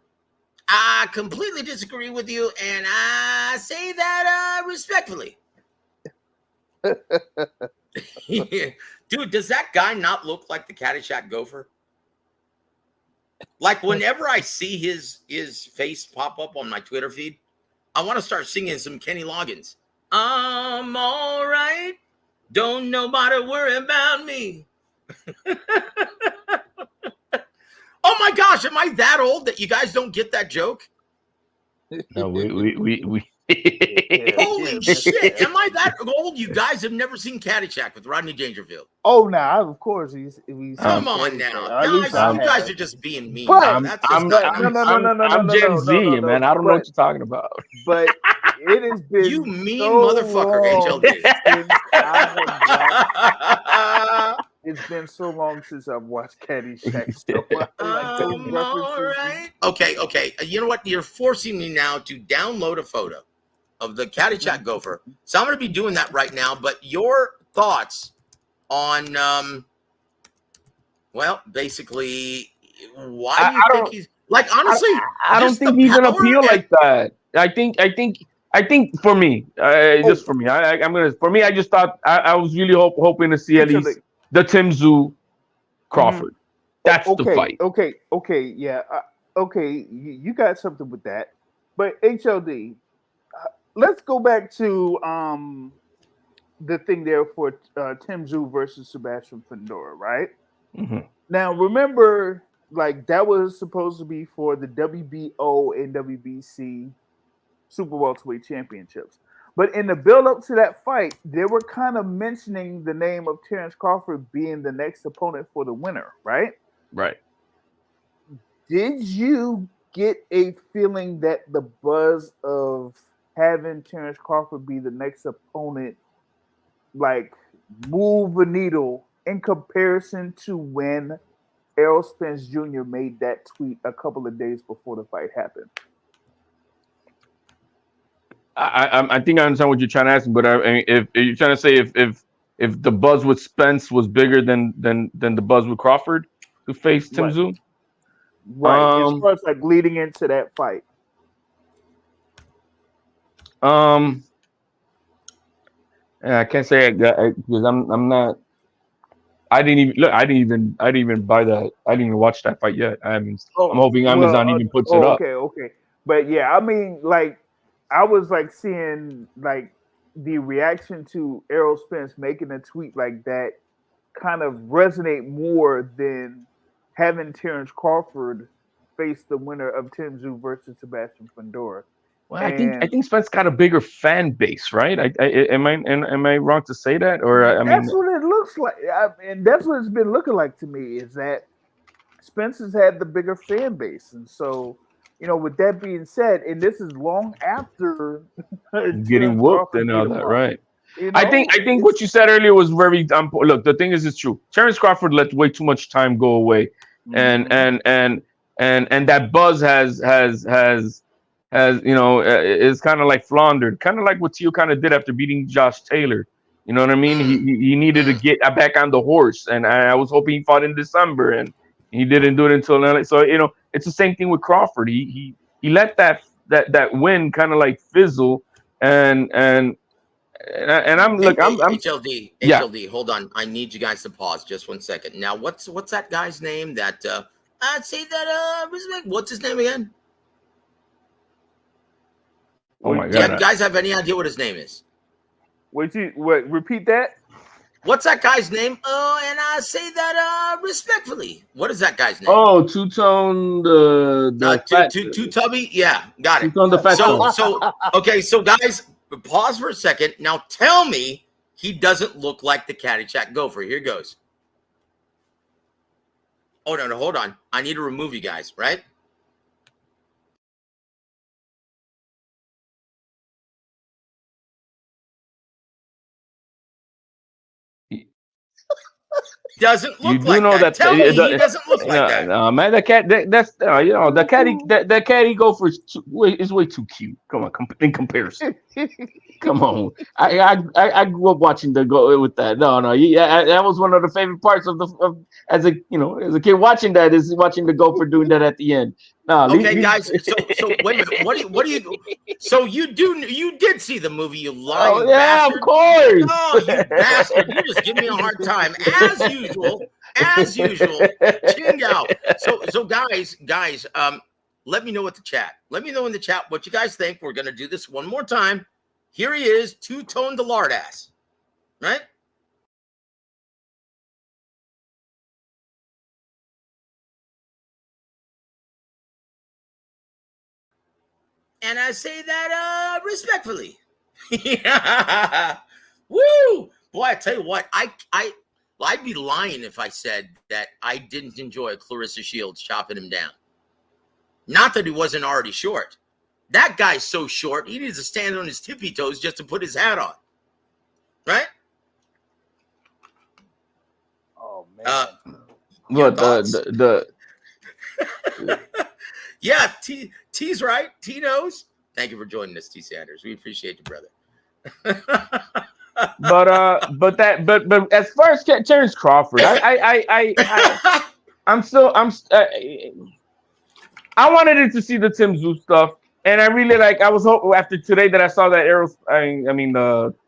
I completely disagree with you, and I say that respectfully. Dude, does that guy not look like the Caddyshack Gopher? Like, whenever I see his face pop up on my Twitter feed, I want to start singing some Kenny Loggins. I'm all right. Don't nobody worry about me. Oh my gosh, am I that old that you guys don't get that joke? No, we Holy shit! Am I that old? You guys have never seen Caddyshack with Rodney Dangerfield? Oh, no, of course he's Come on now, guys! You guys are just being mean. But That's just I'm Gen Z, man. I don't know what you're talking about. But it has been you mean so motherfucker, long HLD. since I have watched. It's been so long since I've watched Caddyshack. So right. Okay. You know what? You're forcing me now to download a photo of the Caddyshack gopher. So I'm going to be doing that right now. But your thoughts on, well, basically, why do you think he's like? Honestly, I don't think he's an appeal like that. I think for me, just for me, I just thought I was really hoping to see at least the Tim Tszyu Crawford. That's the fight. Okay, yeah. Okay, you got something with that. But HLD, let's go back to the thing there for Tim Tszyu versus Sebastian Fundora, right? Mm-hmm. Now, remember, like, that was supposed to be for the WBO and WBC Super Welterweight Championships. But in the build-up to that fight, they were kind of mentioning the name of Terrence Crawford being the next opponent for the winner, right? Right. Did you get a feeling that the buzz of having Terrence Crawford be the next opponent, like, move a needle in comparison to when Errol Spence Jr. made that tweet a couple of days before the fight happened? I think I understand what you're trying to ask, but I mean, if you're trying to say if the buzz with Spence was bigger than the buzz with Crawford to face Tim Tszyu, right? As far as like leading into that fight, yeah, I can't say because I'm not. I didn't even look. I didn't even buy that. I didn't even watch that fight yet. I'm hoping Amazon even puts it up. Okay. But yeah, I mean, like, I was like seeing like the reaction to Errol Spence making a tweet like that kind of resonate more than having Terrence Crawford face the winner of Tim Tszyu versus Sebastian Fundora. Well, I think Spence got a bigger fan base, right? Am I wrong to say that, or I mean, that's what it looks like, and that's what it's been looking like to me. Is that Spence has had the bigger fan base, and so, you know, with that being said, and this is long after getting whooped and all that, right? You know, I think what you said earlier was very look. The thing is, it's true. Terrence Crawford let way too much time go away, and that buzz has you know is kind of like floundered, kind of like what Tio kind of did after beating Josh Taylor. You know what I mean? He needed to get back on the horse, and I was hoping he fought in December, and he didn't do it until now. So, you know, it's the same thing with Crawford. He let that win kind of like fizzle, and I'm HLD, hold on. I need you guys to pause just 1 second. Now, what's that guy's name that I'd say that what's his name again? Oh my god. Do you guys have any idea what his name is? Repeat that? What's that guy's name? And I say that respectfully. What is that guy's name? Oh, Two-Tone Two Tubby? Yeah, got it. Two-Tone the fat okay, so guys, pause for a second. Now tell me he doesn't look like the Caddyshack gopher. Here goes. Oh, no, hold on. I need to remove you guys, right? Doesn't look like that. Tell me he doesn't look like that. No, man, the caddy gopher is way too cute. Come on, in comparison. Come on, I grew up watching the go with that. No, that was one of the favorite parts as a kid watching that is watching the gopher doing that at the end. No, okay, guys. So wait a minute. What do you? So you did see the movie? You lying bastard. Of course. Oh, you bastard! You just give me a hard time as usual. As usual. Ching out. So guys. Let me know in the chat. Let me know in the chat what you guys think. We're gonna do this one more time. Here he is, Two-Tone the lard ass, right? And I say that respectfully. Woo! Boy, I tell you what, I'd be lying if I said that I didn't enjoy Clarissa Shields chopping him down. Not that he wasn't already short. That guy's so short, he needs to stand on his tippy toes just to put his hat on. Right? Oh, man. Yeah, T's right. T knows. Thank you for joining us, T Sanders. We appreciate you, brother. but as far as Terrence Crawford, I wanted it to see the Tim Zoo stuff, and I really I was hoping after today that I saw that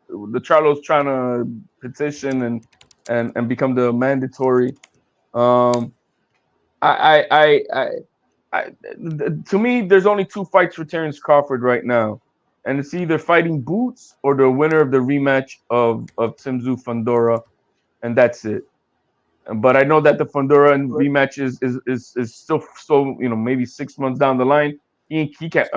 the Charlo's trying to petition and become the mandatory. To me, there's only 2 fights for Terrence Crawford right now, and it's either fighting Boots or the winner of the rematch of Tim Zoo Fundora, and that's it. But I know that the Fundora rematch is still maybe 6 months down the line. He can't.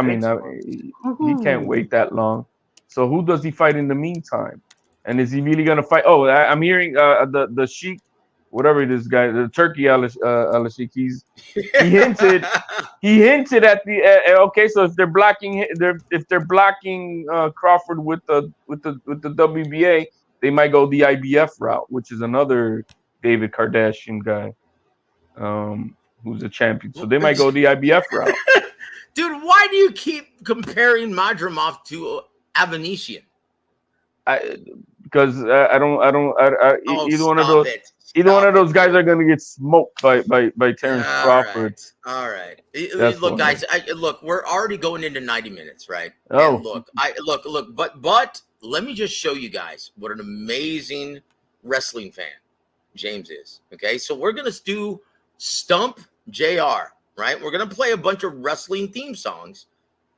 He can't wait that long. So who does he fight in the meantime? And is he really gonna fight? Oh, I'm hearing the Sheik, whatever this guy, the Turkey Al-Sheik. He hinted at the okay. So if they're blocking Crawford with the WBA, they might go the IBF route, which is another David Kardashian guy, who's a champion. So they might go the IBF route. Dude, why do you keep comparing Madrimov to Avanesian? Because either one of those guys are going to get smoked by Terrence Crawford. All right. Look, guys. Look, we're already going into 90 minutes, right? Oh, and look. But let me just show you guys what an amazing wrestling fan James is. Okay, so we're gonna do Stump JR, right? We're gonna play a bunch of wrestling theme songs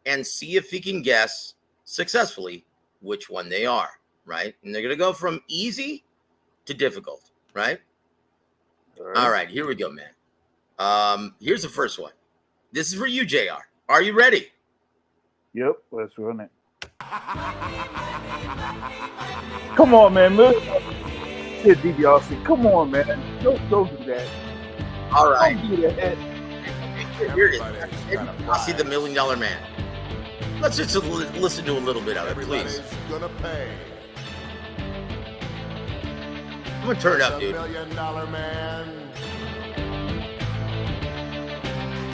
and see if he can guess successfully which one they are, right? And they're gonna go from easy to difficult, right? All right, here we go, man. Here's the first one. This is for you, JR. Are you ready? Yep, let's run it. Come on, man. Hit DBRC. Come on, man. Don't do that. All right. Don't do that. Here it is. I see the $1 Million Man. Let's just listen to a little bit of it, please. Gonna pay. I'm gonna turn it up, dude. $1 Million Man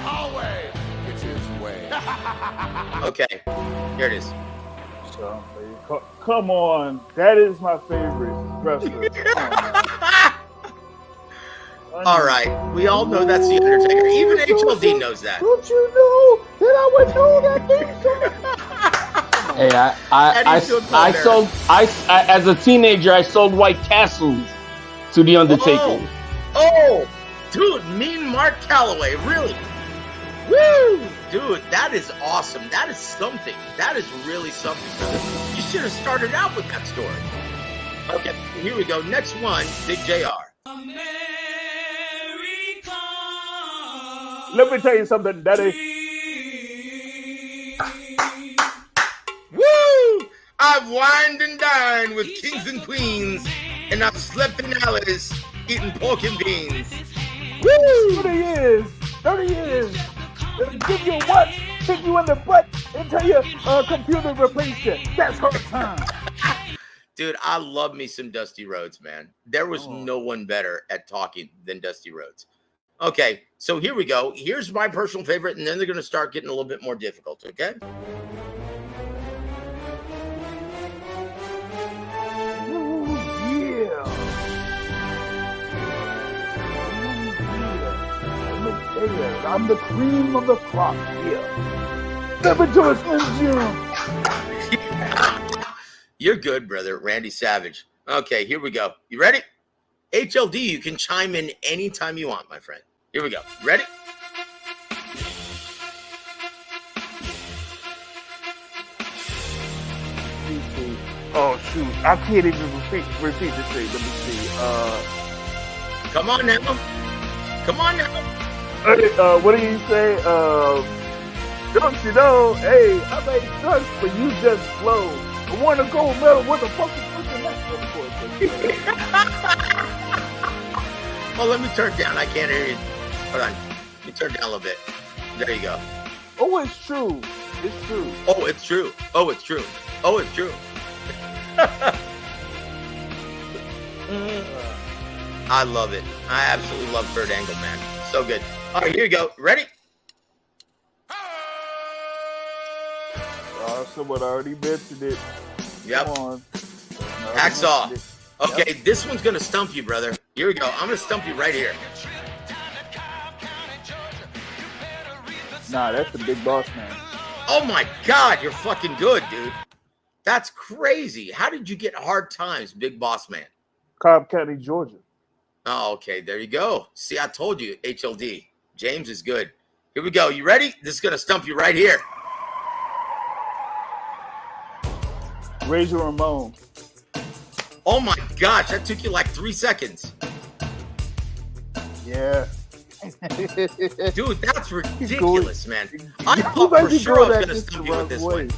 always gets his way. Okay, here it is. Come on, that is my favorite wrestler. All right, we all know that's the Undertaker. Even HLD knows that. Don't you know that I would know that thing? Hey, I as a teenager, I sold White Castles to the Undertaker. Oh, dude, Mean Mark Calloway, really? Woo! Dude, that is awesome. That is something. That is really something. You should have started out with that story. Okay, here we go. Next one, Big JR. America. Let me tell you something, Daddy. Woo! I've wined and dined with kings and queens, and I've slept in alleys eating pork and beans. Woo! 30 years. 30 years. Give you what? Kick you in the butt until your computer replace you. That's her time. Dude, I love me some Dusty Rhodes, man. There was no one better at talking than Dusty Rhodes. Okay, so here we go. Here's my personal favorite, and then they're going to start getting a little bit more difficult, okay? Ooh, yeah. I'm the cream of the crop here. Step into a Slim Jim. You're good, brother. Randy Savage. Okay, here we go. You ready? HLD, you can chime in anytime you want, my friend. Here we go. Ready? Oh, shoot. I can't even repeat this thing. Let me see. Come on now. Come on now. What do you say? trunks, you know. Hey, I made trunks, but you just flow. I won a gold medal. What the fuck is that? Oh, let me turn down. I can't hear you. Hold on. Let me turn down a little bit. There you go. Oh, it's true. It's true. Oh, it's true. Oh, it's true. Oh, it's true. I love it. I absolutely love Kurt Angle, man. So good. All right, here you go. Ready? Someone already mentioned it. Yep. Come on. Hacksaw. Okay, this one's going to stump you, brother. Here we go. I'm going to stump you right here. Nah, that's the Big Boss Man. Oh, my God. You're fucking good, dude. That's crazy. How did you get Hard Times, Big Boss Man? Cobb County, Georgia. Oh, okay. There you go. See, I told you, HLD. James is good. Here we go. You ready? This is going to stump you right here. Razor Ramon. Oh, my gosh. That took you like 3 seconds. Yeah. Dude, that's ridiculous, man. I thought for sure I was going to stump you with this one.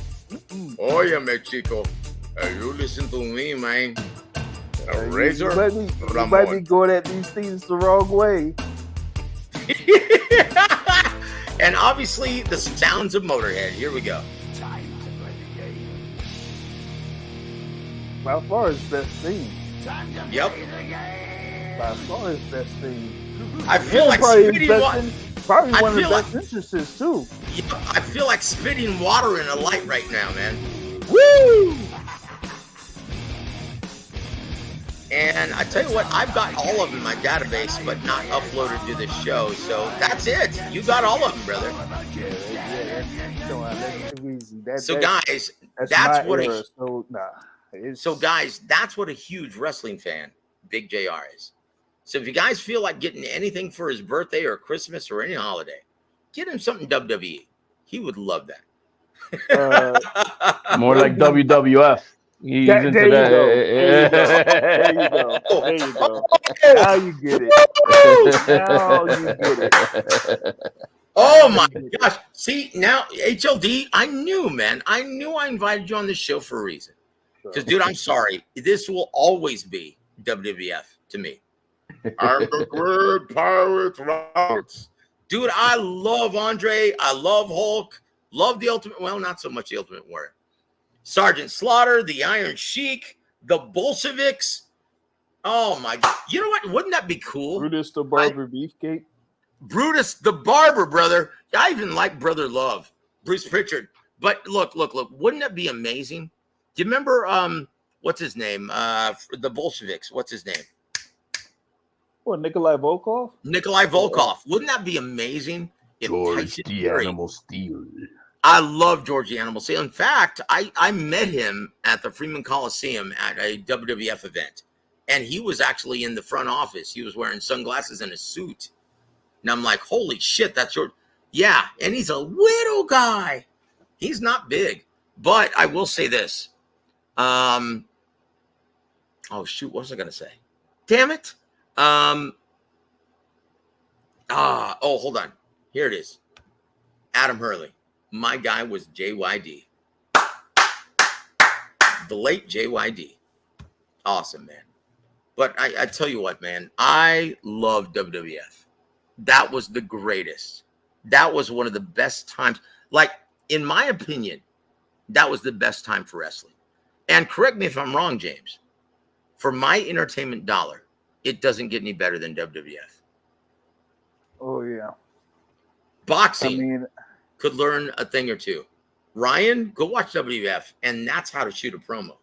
Oye, me chico. You listen to me, man. Razor you might be going at these things the wrong way. And obviously, the sounds of Motorhead. Here we go. By far his best theme. Yep. By far his best theme. I feel like probably spitting water. Probably one of the best entrances, too. Yep, I feel like spitting water in a light right now, man. Woo! And I tell you what, I've got all of them in my database, but not uploaded to the show. So that's it. You got all of them, brother. So guys, that's what a so guys, that's what a huge wrestling fan Big JR is. So if you guys feel like getting anything for his birthday or Christmas or any holiday, get him something WWE. He would love that. More like WWF. He's into that. There you go. There you go. Now you get it. Now you get it. Oh my gosh. See, now HLD, I knew, man. I knew I invited you on this show for a reason. Because, dude, I'm sorry. This will always be WWF to me. I'm the great pirate routes. Dude, I love Andre. I love Hulk. Love the Ultimate. Well, not so much the Ultimate Warrior. Sergeant Slaughter, the Iron Sheik, the Bolsheviks. Oh, my God. You know what? Wouldn't that be cool? Brutus the Barber Beefcake. Brutus the Barber, brother. I even like Brother Love. Bruce Pritchard. But look. Wouldn't that be amazing? Do you remember, what's his name? The Bolsheviks. What's his name? What, Nikolai Volkov? Nikolai Volkov. Wouldn't that be amazing? George the Animal Steel. I love George the Animal Steel. In fact, I met him at the Freeman Coliseum at a WWF event. And he was actually in the front office. He was wearing sunglasses and a suit. And I'm like, holy shit, that's your... Yeah, and he's a little guy. He's not big. But I will say this. Oh, shoot, what was I going to say? Damn it. Hold on. Here it is. Adam Hurley. My guy was JYD. The late JYD. Awesome, man. But I tell you what, man, I love WWF. That was the greatest. That was one of the best times. Like, in my opinion, that was the best time for wrestling. And correct me if I'm wrong, James. For my entertainment dollar, it doesn't get any better than WWF. Oh, yeah. Boxing could learn a thing or two. Ryan, go watch WWF, and that's how to shoot a promo.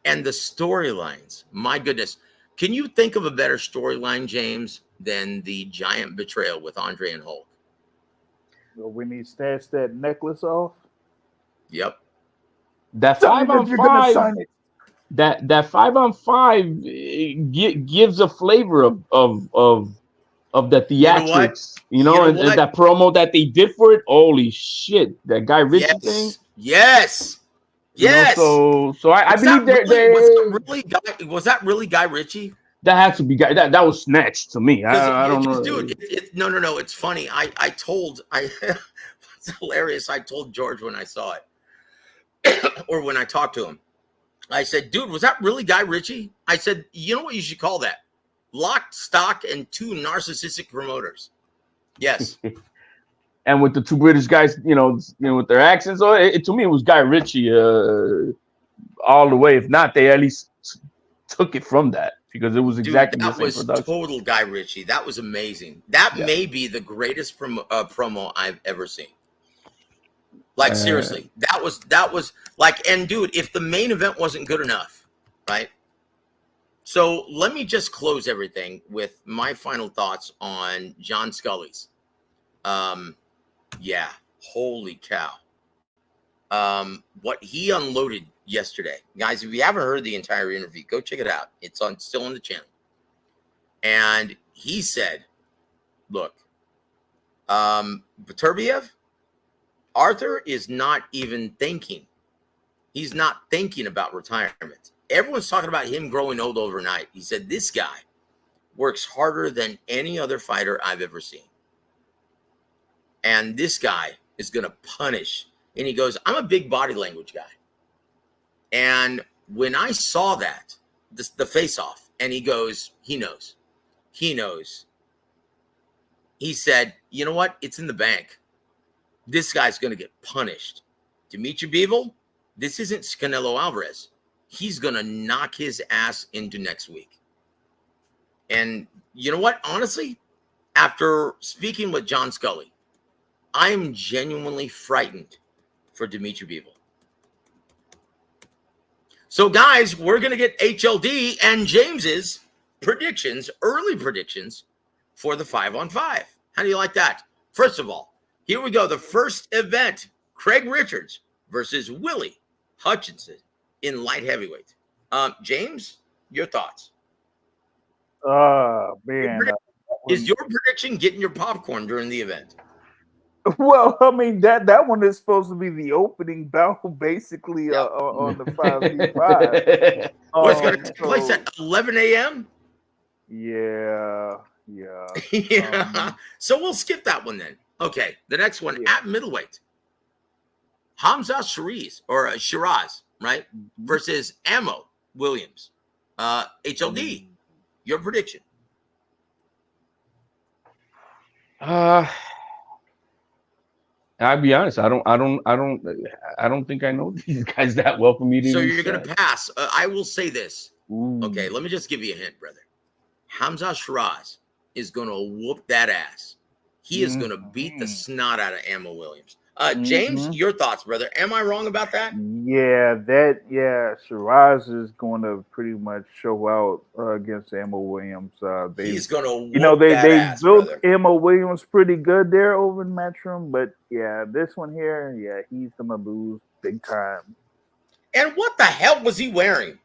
And the storylines, my goodness. Can you think of a better storyline, James, than the giant betrayal with Andre and Hulk? Well, when he snatched that necklace off? Yep. That 5-on-5. That 5-on-5 gives a flavor of the theatrics, and that promo that they did for it. Holy shit, that Guy Ritchie thing. Yes. So I believe was that really Guy Ritchie? That had to be Guy. That was snatched to me. I don't know, dude. No. It's funny. I told it's hilarious. I told George when I saw it, or when I talked to him. I said, dude, was that really Guy Ritchie? I said, you know what you should call that? Lock, stock, and two narcissistic promoters. Yes. And with the two British guys, with their accents, to me it was Guy Ritchie all the way. If not, they at least took it from that because it was exactly the same production. That was total Guy Ritchie. That was amazing. That may be the greatest promo I've ever seen. Like, seriously, that was like, and dude, if the main event wasn't good enough, right? So let me just close everything with my final thoughts on John Scully's. Yeah, holy cow. What he unloaded yesterday, guys, if you haven't heard the entire interview, go check it out. It's still on the channel. And he said, look, Beterbiev, Arthur is not even thinking. He's not thinking about retirement. Everyone's talking about him growing old overnight. He said, this guy works harder than any other fighter I've ever seen. And this guy is going to punish. And he goes, I'm a big body language guy. And when I saw that, the face-off, and he goes, he knows. He knows. He said, you know what? It's in the bank. This guy's going to get punished. Dimitri Bivol, this isn't Canelo Alvarez. He's going to knock his ass into next week. And you know what? Honestly, after speaking with John Scully, I'm genuinely frightened for Dimitri Bivol. So, guys, we're going to get HLD and James's predictions, early predictions for the 5-on-5. How do you like that? First of all, here we go. The first event, Craig Richards versus Willie Hutchinson in light heavyweight. James, your thoughts? Man. Is your prediction getting your popcorn during the event? Well, I mean, that one is supposed to be the opening battle, basically, on the 5v5. It's going to take place at 11 a.m.? Yeah. Yeah. So we'll skip that one then. Okay, the next one at middleweight. Hamza Shiraz, right? Versus Ammo Williams. HLD, your prediction? I'll be honest. I don't think I know these guys that well for me to. So you're going to pass. I will say this. Ooh. Okay, let me just give you a hint, brother. Hamza Shiraz is going to whoop that ass. He is going to beat the snot out of Ammo Williams. James, your thoughts, brother? Am I wrong about that? Yeah, Shiraz is going to pretty much show out against Ammo Williams. He's going to whoop that ass, built brother. Ammo Williams pretty good there over in Matchroom, but yeah, this one here, he's going to lose big time. And what the hell was he wearing?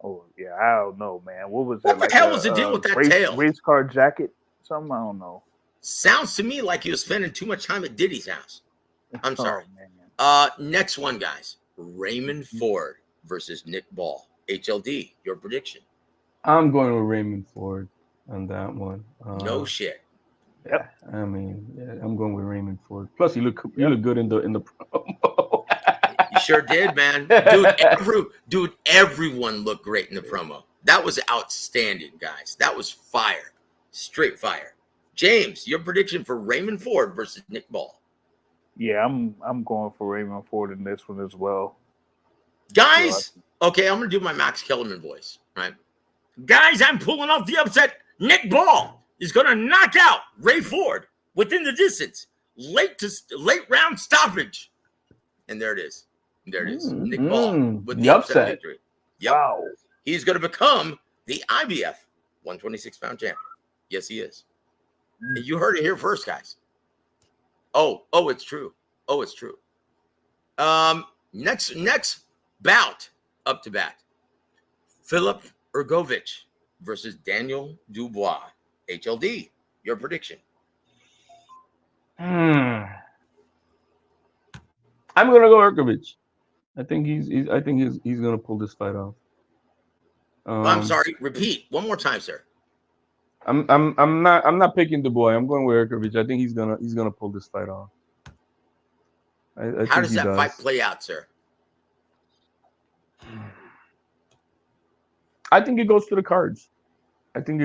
Oh, yeah, I don't know, man. What was that? What the hell was the deal with that tail? Race car jacket? Something, I don't know. Sounds to me like he was spending too much time at Diddy's house. I'm sorry. Next one, guys. Raymond Ford versus Nick Ball. HLD, your prediction? I'm going with Raymond Ford on that one. No shit. Yep. I mean, I'm going with Raymond Ford. Plus, you look good in the promo. You sure did, man. Dude, everyone looked great in the promo. That was outstanding, guys. That was fire. Straight fire. James, your prediction for Raymond Ford versus Nick Ball? Yeah, I'm going for Raymond Ford in this one as well. Guys, okay, I'm going to do my Max Kellerman voice, right? Guys, I'm pulling off the upset. Nick Ball is going to knock out Ray Ford within the distance. Late round stoppage. And there it is. Nick Ball with the upset victory. Yep. Wow. He's going to become the IBF 126-pound champion. Yes, he is. You heard it here first, guys. Oh, it's true. It's true. Next bout up to bat. Philip Ergovich versus Daniel Dubois. HLD, your prediction? I'm gonna go Ergovich. I think he's gonna pull this fight off. I'm sorry. Repeat one more time, sir. I'm not picking Dubois. I'm going with Erkovich. I think he's gonna pull this fight off. I How think does he that does. fight play out, sir? I think it goes to the cards. I don't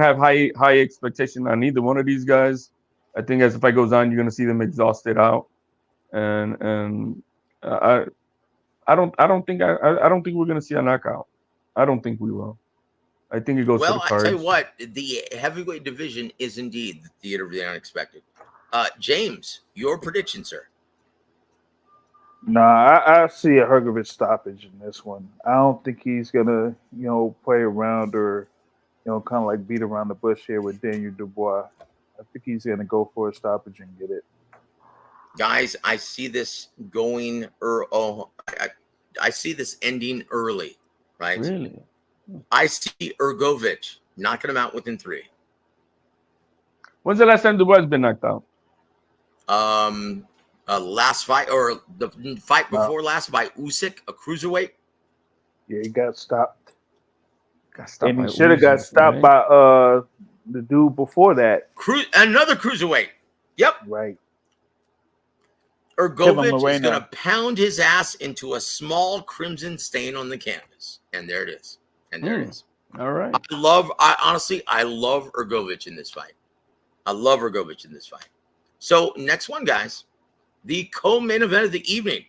have high expectation on either one of these guys. I think as the fight goes on, you're gonna see them exhausted out, and I don't think we're gonna see a knockout. I don't think we will. I think it goes to the Well, I cards. tell you what, the heavyweight division is indeed the theater of the unexpected. James, your prediction, sir? Nah, I see a Hergovich stoppage in this one. I don't think he's gonna, play around or, kind of like beat around the bush here with Daniel Dubois. I think he's gonna go for a stoppage and get it. Guys, I see this going. I see this ending early, right? Really? I see Ergovich knocking him out within 3. When's the last time Dubois has been knocked out? Last fight or the fight before last by Usyk, a cruiserweight. Yeah, he got stopped. And he should have got stopped by the dude before that. Another cruiserweight. Yep. Right. Ergovich is going to pound his ass into a small crimson stain on the canvas. And there it is. And there it is. All right. Honestly, I love Ergovich in this fight. So next one, guys. The co-main event of the evening.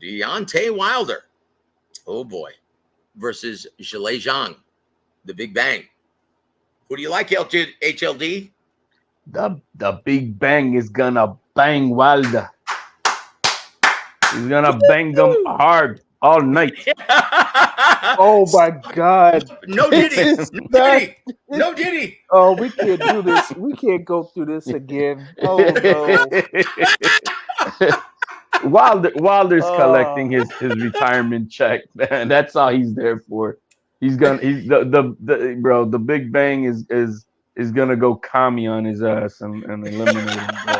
Deontay Wilder. Oh, boy. Versus Zhilei Zhang. The Big Bang. Who do you like, HLD? The Big Bang is going to bang Wilder. He's going to bang them hard all night. Oh, my God. No Diddy. No Diddy. Oh, we can't do this. We can't go through this again. Oh, no. Wilder's collecting his retirement check, man. That's all he's there for. He's the Big Bang is gonna go commie on his ass and eliminate him, bro.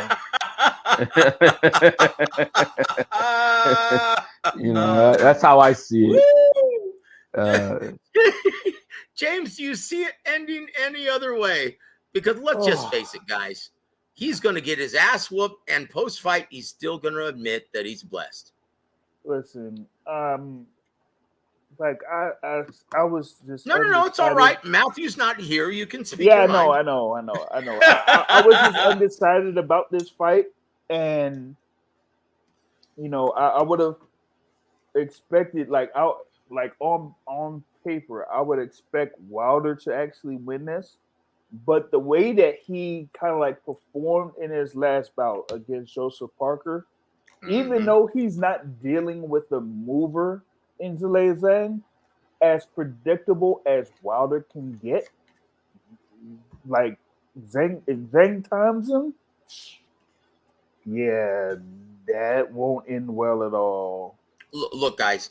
That's how I see it. James, do you see it ending any other way? Because let's just face it, guys. He's going to get his ass whooped, and post-fight, he's still going to admit that he's blessed. Listen, I was just no. It's all right. Matthew's not here. You can speak. Yeah, I know. I was just undecided about this fight, and I would have expected on paper, I would expect Wilder to actually win this. But the way that he kind of performed in his last bout against Joseph Parker, even though he's not dealing with the mover in Zhilei Zhang, as predictable as Wilder can get, Zhang times him, yeah, that won't end well at all. Look, guys,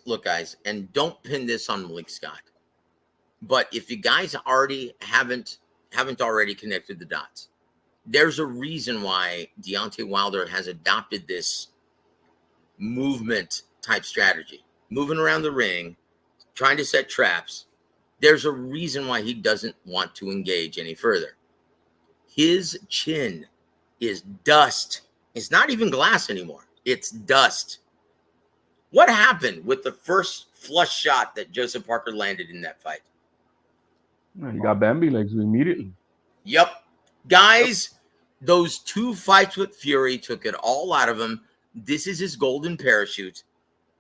and don't pin this on Malik Scott. But if you guys haven't already connected the dots, there's a reason why Deontay Wilder has adopted this movement type strategy, moving around the ring, trying to set traps. There's a reason why he doesn't want to engage any further. His chin is dust. It's not even glass anymore. It's dust. What happened with the first flush shot that Joseph Parker landed in that fight? He got Bambi legs immediately. Yep. Guys, those 2 fights with Fury took it all out of him. This is his golden parachute.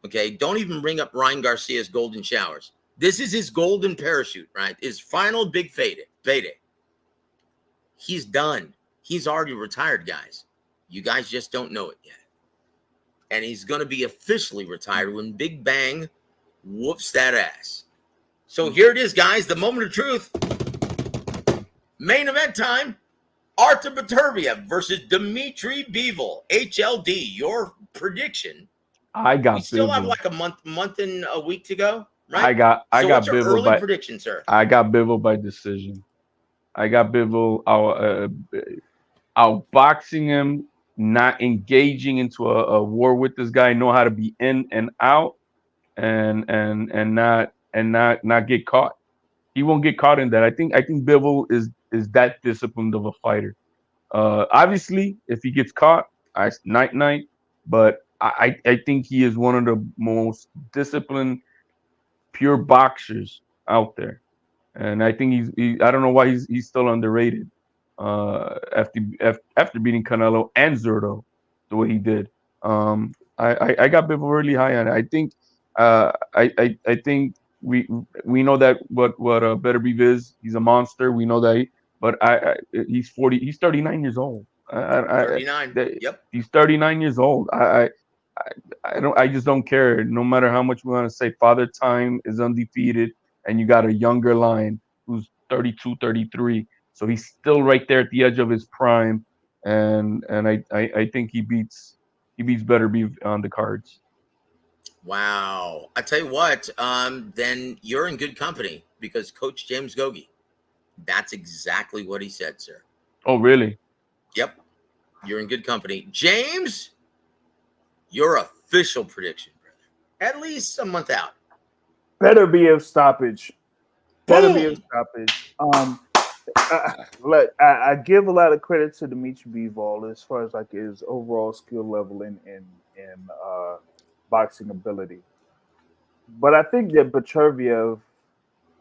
Okay, don't even bring up Ryan Garcia's golden showers. This is his golden parachute, right? His final big payday. He's done. He's already retired, guys. You guys just don't know it yet. And he's going to be officially retired when Big Bang whoops that ass. So here it is, guys. The moment of truth. Main event time. Artur Beterbiev versus Dimitri Bivol. HLD, your prediction. We still have like a month and a week to go, right? I got what's your Bivol early prediction, sir? I got Bivol by decision. I got Bivol outboxing him, not engaging into a war with this guy, know how to be in and out. and not get caught. He won't get caught in that. I think Bivol is that disciplined of a fighter. Obviously, if he gets caught, night night. But I think he is one of the most disciplined, pure boxers out there. And I think I don't know why he's still underrated. After beating Canelo and Zurdo the way he did. I got people really high on it. I think I think we know that what Beterbiev is. He's a monster. We know that. But he's 40. He's 39 years old. 39. Yep. He's 39 years old. I just don't care. No matter how much we want to say, Father Time is undefeated, and you got a younger line who's 32, 33. So he's still right there at the edge of his prime, and I think he beats Beterbiev on the cards. Wow. I tell you what, then you're in good company because Coach James Gogi, that's exactly what he said, sir. Oh, really? Yep. You're in good company. James, your official prediction, brother. At least a month out. Beterbiev stoppage. Beterbiev stoppage. I give a lot of credit to Dimitri Bivol as far as like his overall skill level in boxing ability, but I think that Beterbiev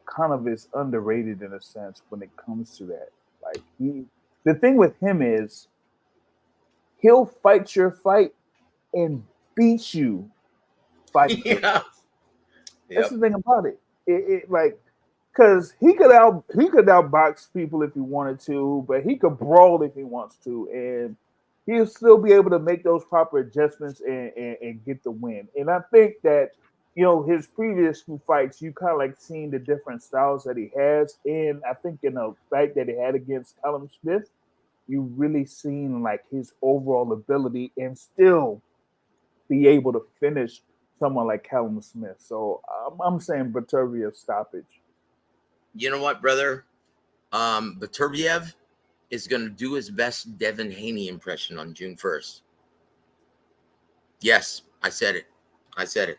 kind of is underrated in a sense when it comes to that. Like the thing with him is he'll fight your fight and beat you fighting. Yeah. That's the thing about it. It like. Because he could outbox people if he wanted to, but he could brawl if he wants to, and he'll still be able to make those proper adjustments and get the win. And I think that, you know, his previous few fights, you kind of like seeing the different styles that he has. And I think in the fight that he had against Callum Smith, you really seen like his overall ability and still be able to finish someone like Callum Smith. So I'm saying Beterbiev stoppage. You know what, brother? Beterbiev is going to do his best Devin Haney impression on June 1st. Yes, I said it.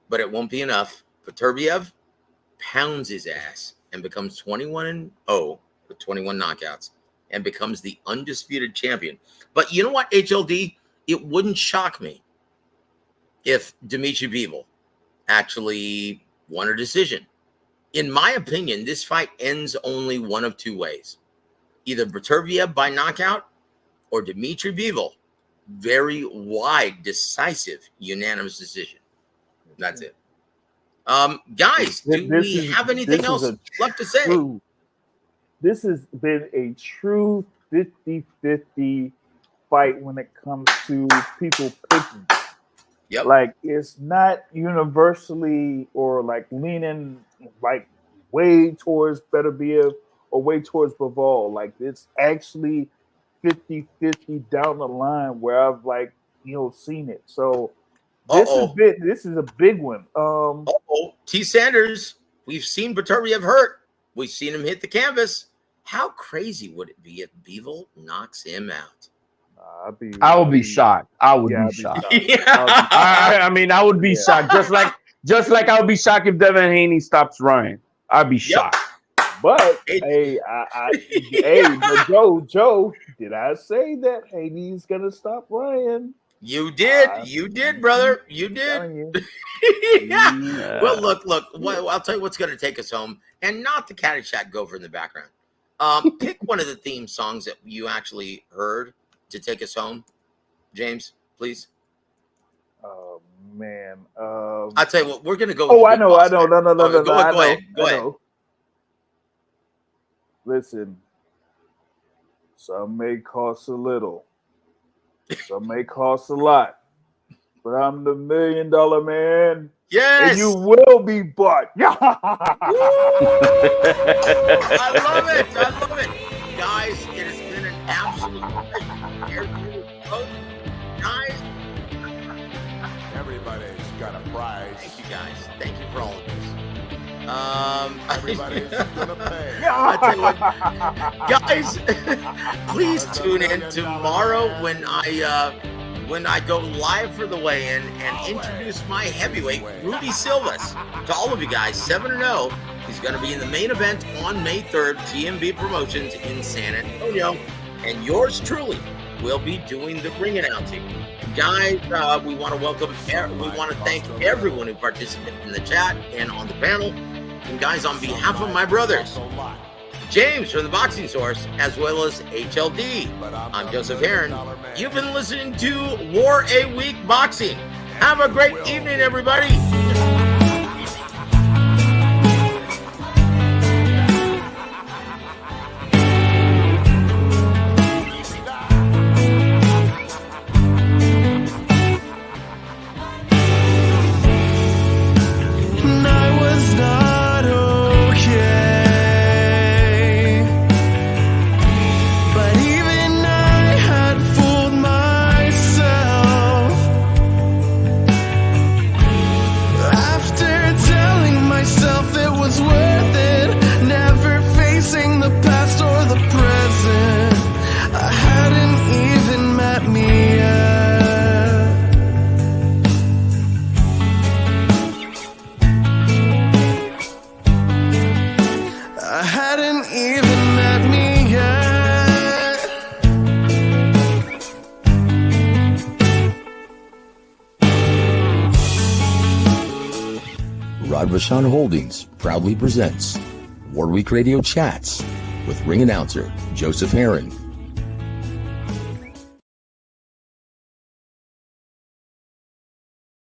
But it won't be enough. Beterbiev pounds his ass and becomes 21-0 with 21 knockouts and becomes the undisputed champion. But you know what, HLD? It wouldn't shock me if Dimitri Bivol actually won a decision. In my opinion, this fight ends only one of two ways. Either Beterbiev by knockout or Dimitri Bivol, very wide, decisive, unanimous decision. That's it. Guys, do we have anything else left to say? This has been a true 50-50 fight when it comes to people picking. Yep. Like, it's not universally or like leaning like way towards Beterbiev or way towards Bivol. Like, it's actually 50-50 down the line where I've like, you know, seen it. So this is a big one. T. Sanders, we've seen Beterbiev hurt. We've seen him hit the canvas. How crazy would it be if Bivol knocks him out? I would be shocked. I would be shocked. I mean, I would be shocked. Just like I would be shocked if Devin Haney stops Ryan. I'd be shocked. But but Joe, did I say that Haney's gonna stop Ryan? You did, brother. You did. Yeah. Well, look. I'll tell you what's going to take us home, and not the Caddyshack Gopher in the background. Pick one of the theme songs that you actually heard to take us home, James, please. Oh man. I'll tell you what, we're gonna go. Oh, I know. No. Go ahead. Listen, some may cost a little, some may cost a lot, but I'm the $1 million man. Yes, and you will be bought. I love it, guys. It has been an absolute pleasure. Guys, everybody's got a prize. Thank you, guys. Thank you for all of this. Everybody's gonna pay. I tell you what, guys, please tune in tomorrow when I when I go live for the weigh-in and introduce my heavyweight, Rudy Silvas. To all of you guys, 7-0. He's going to be in the main event on May 3rd, TMB Promotions in San Antonio. And yours truly will be doing the ring announcing. Guys, we want to thank everyone who participated in the chat and on the panel. And guys, on behalf of my brothers, James from the Boxing Source, as well as HLD, I'm Joseph Heron. You've been listening to War A Week Boxing. Have a great evening, everybody. Radvashan Holdings proudly presents War Week Radio Chats with ring announcer Joseph Heron.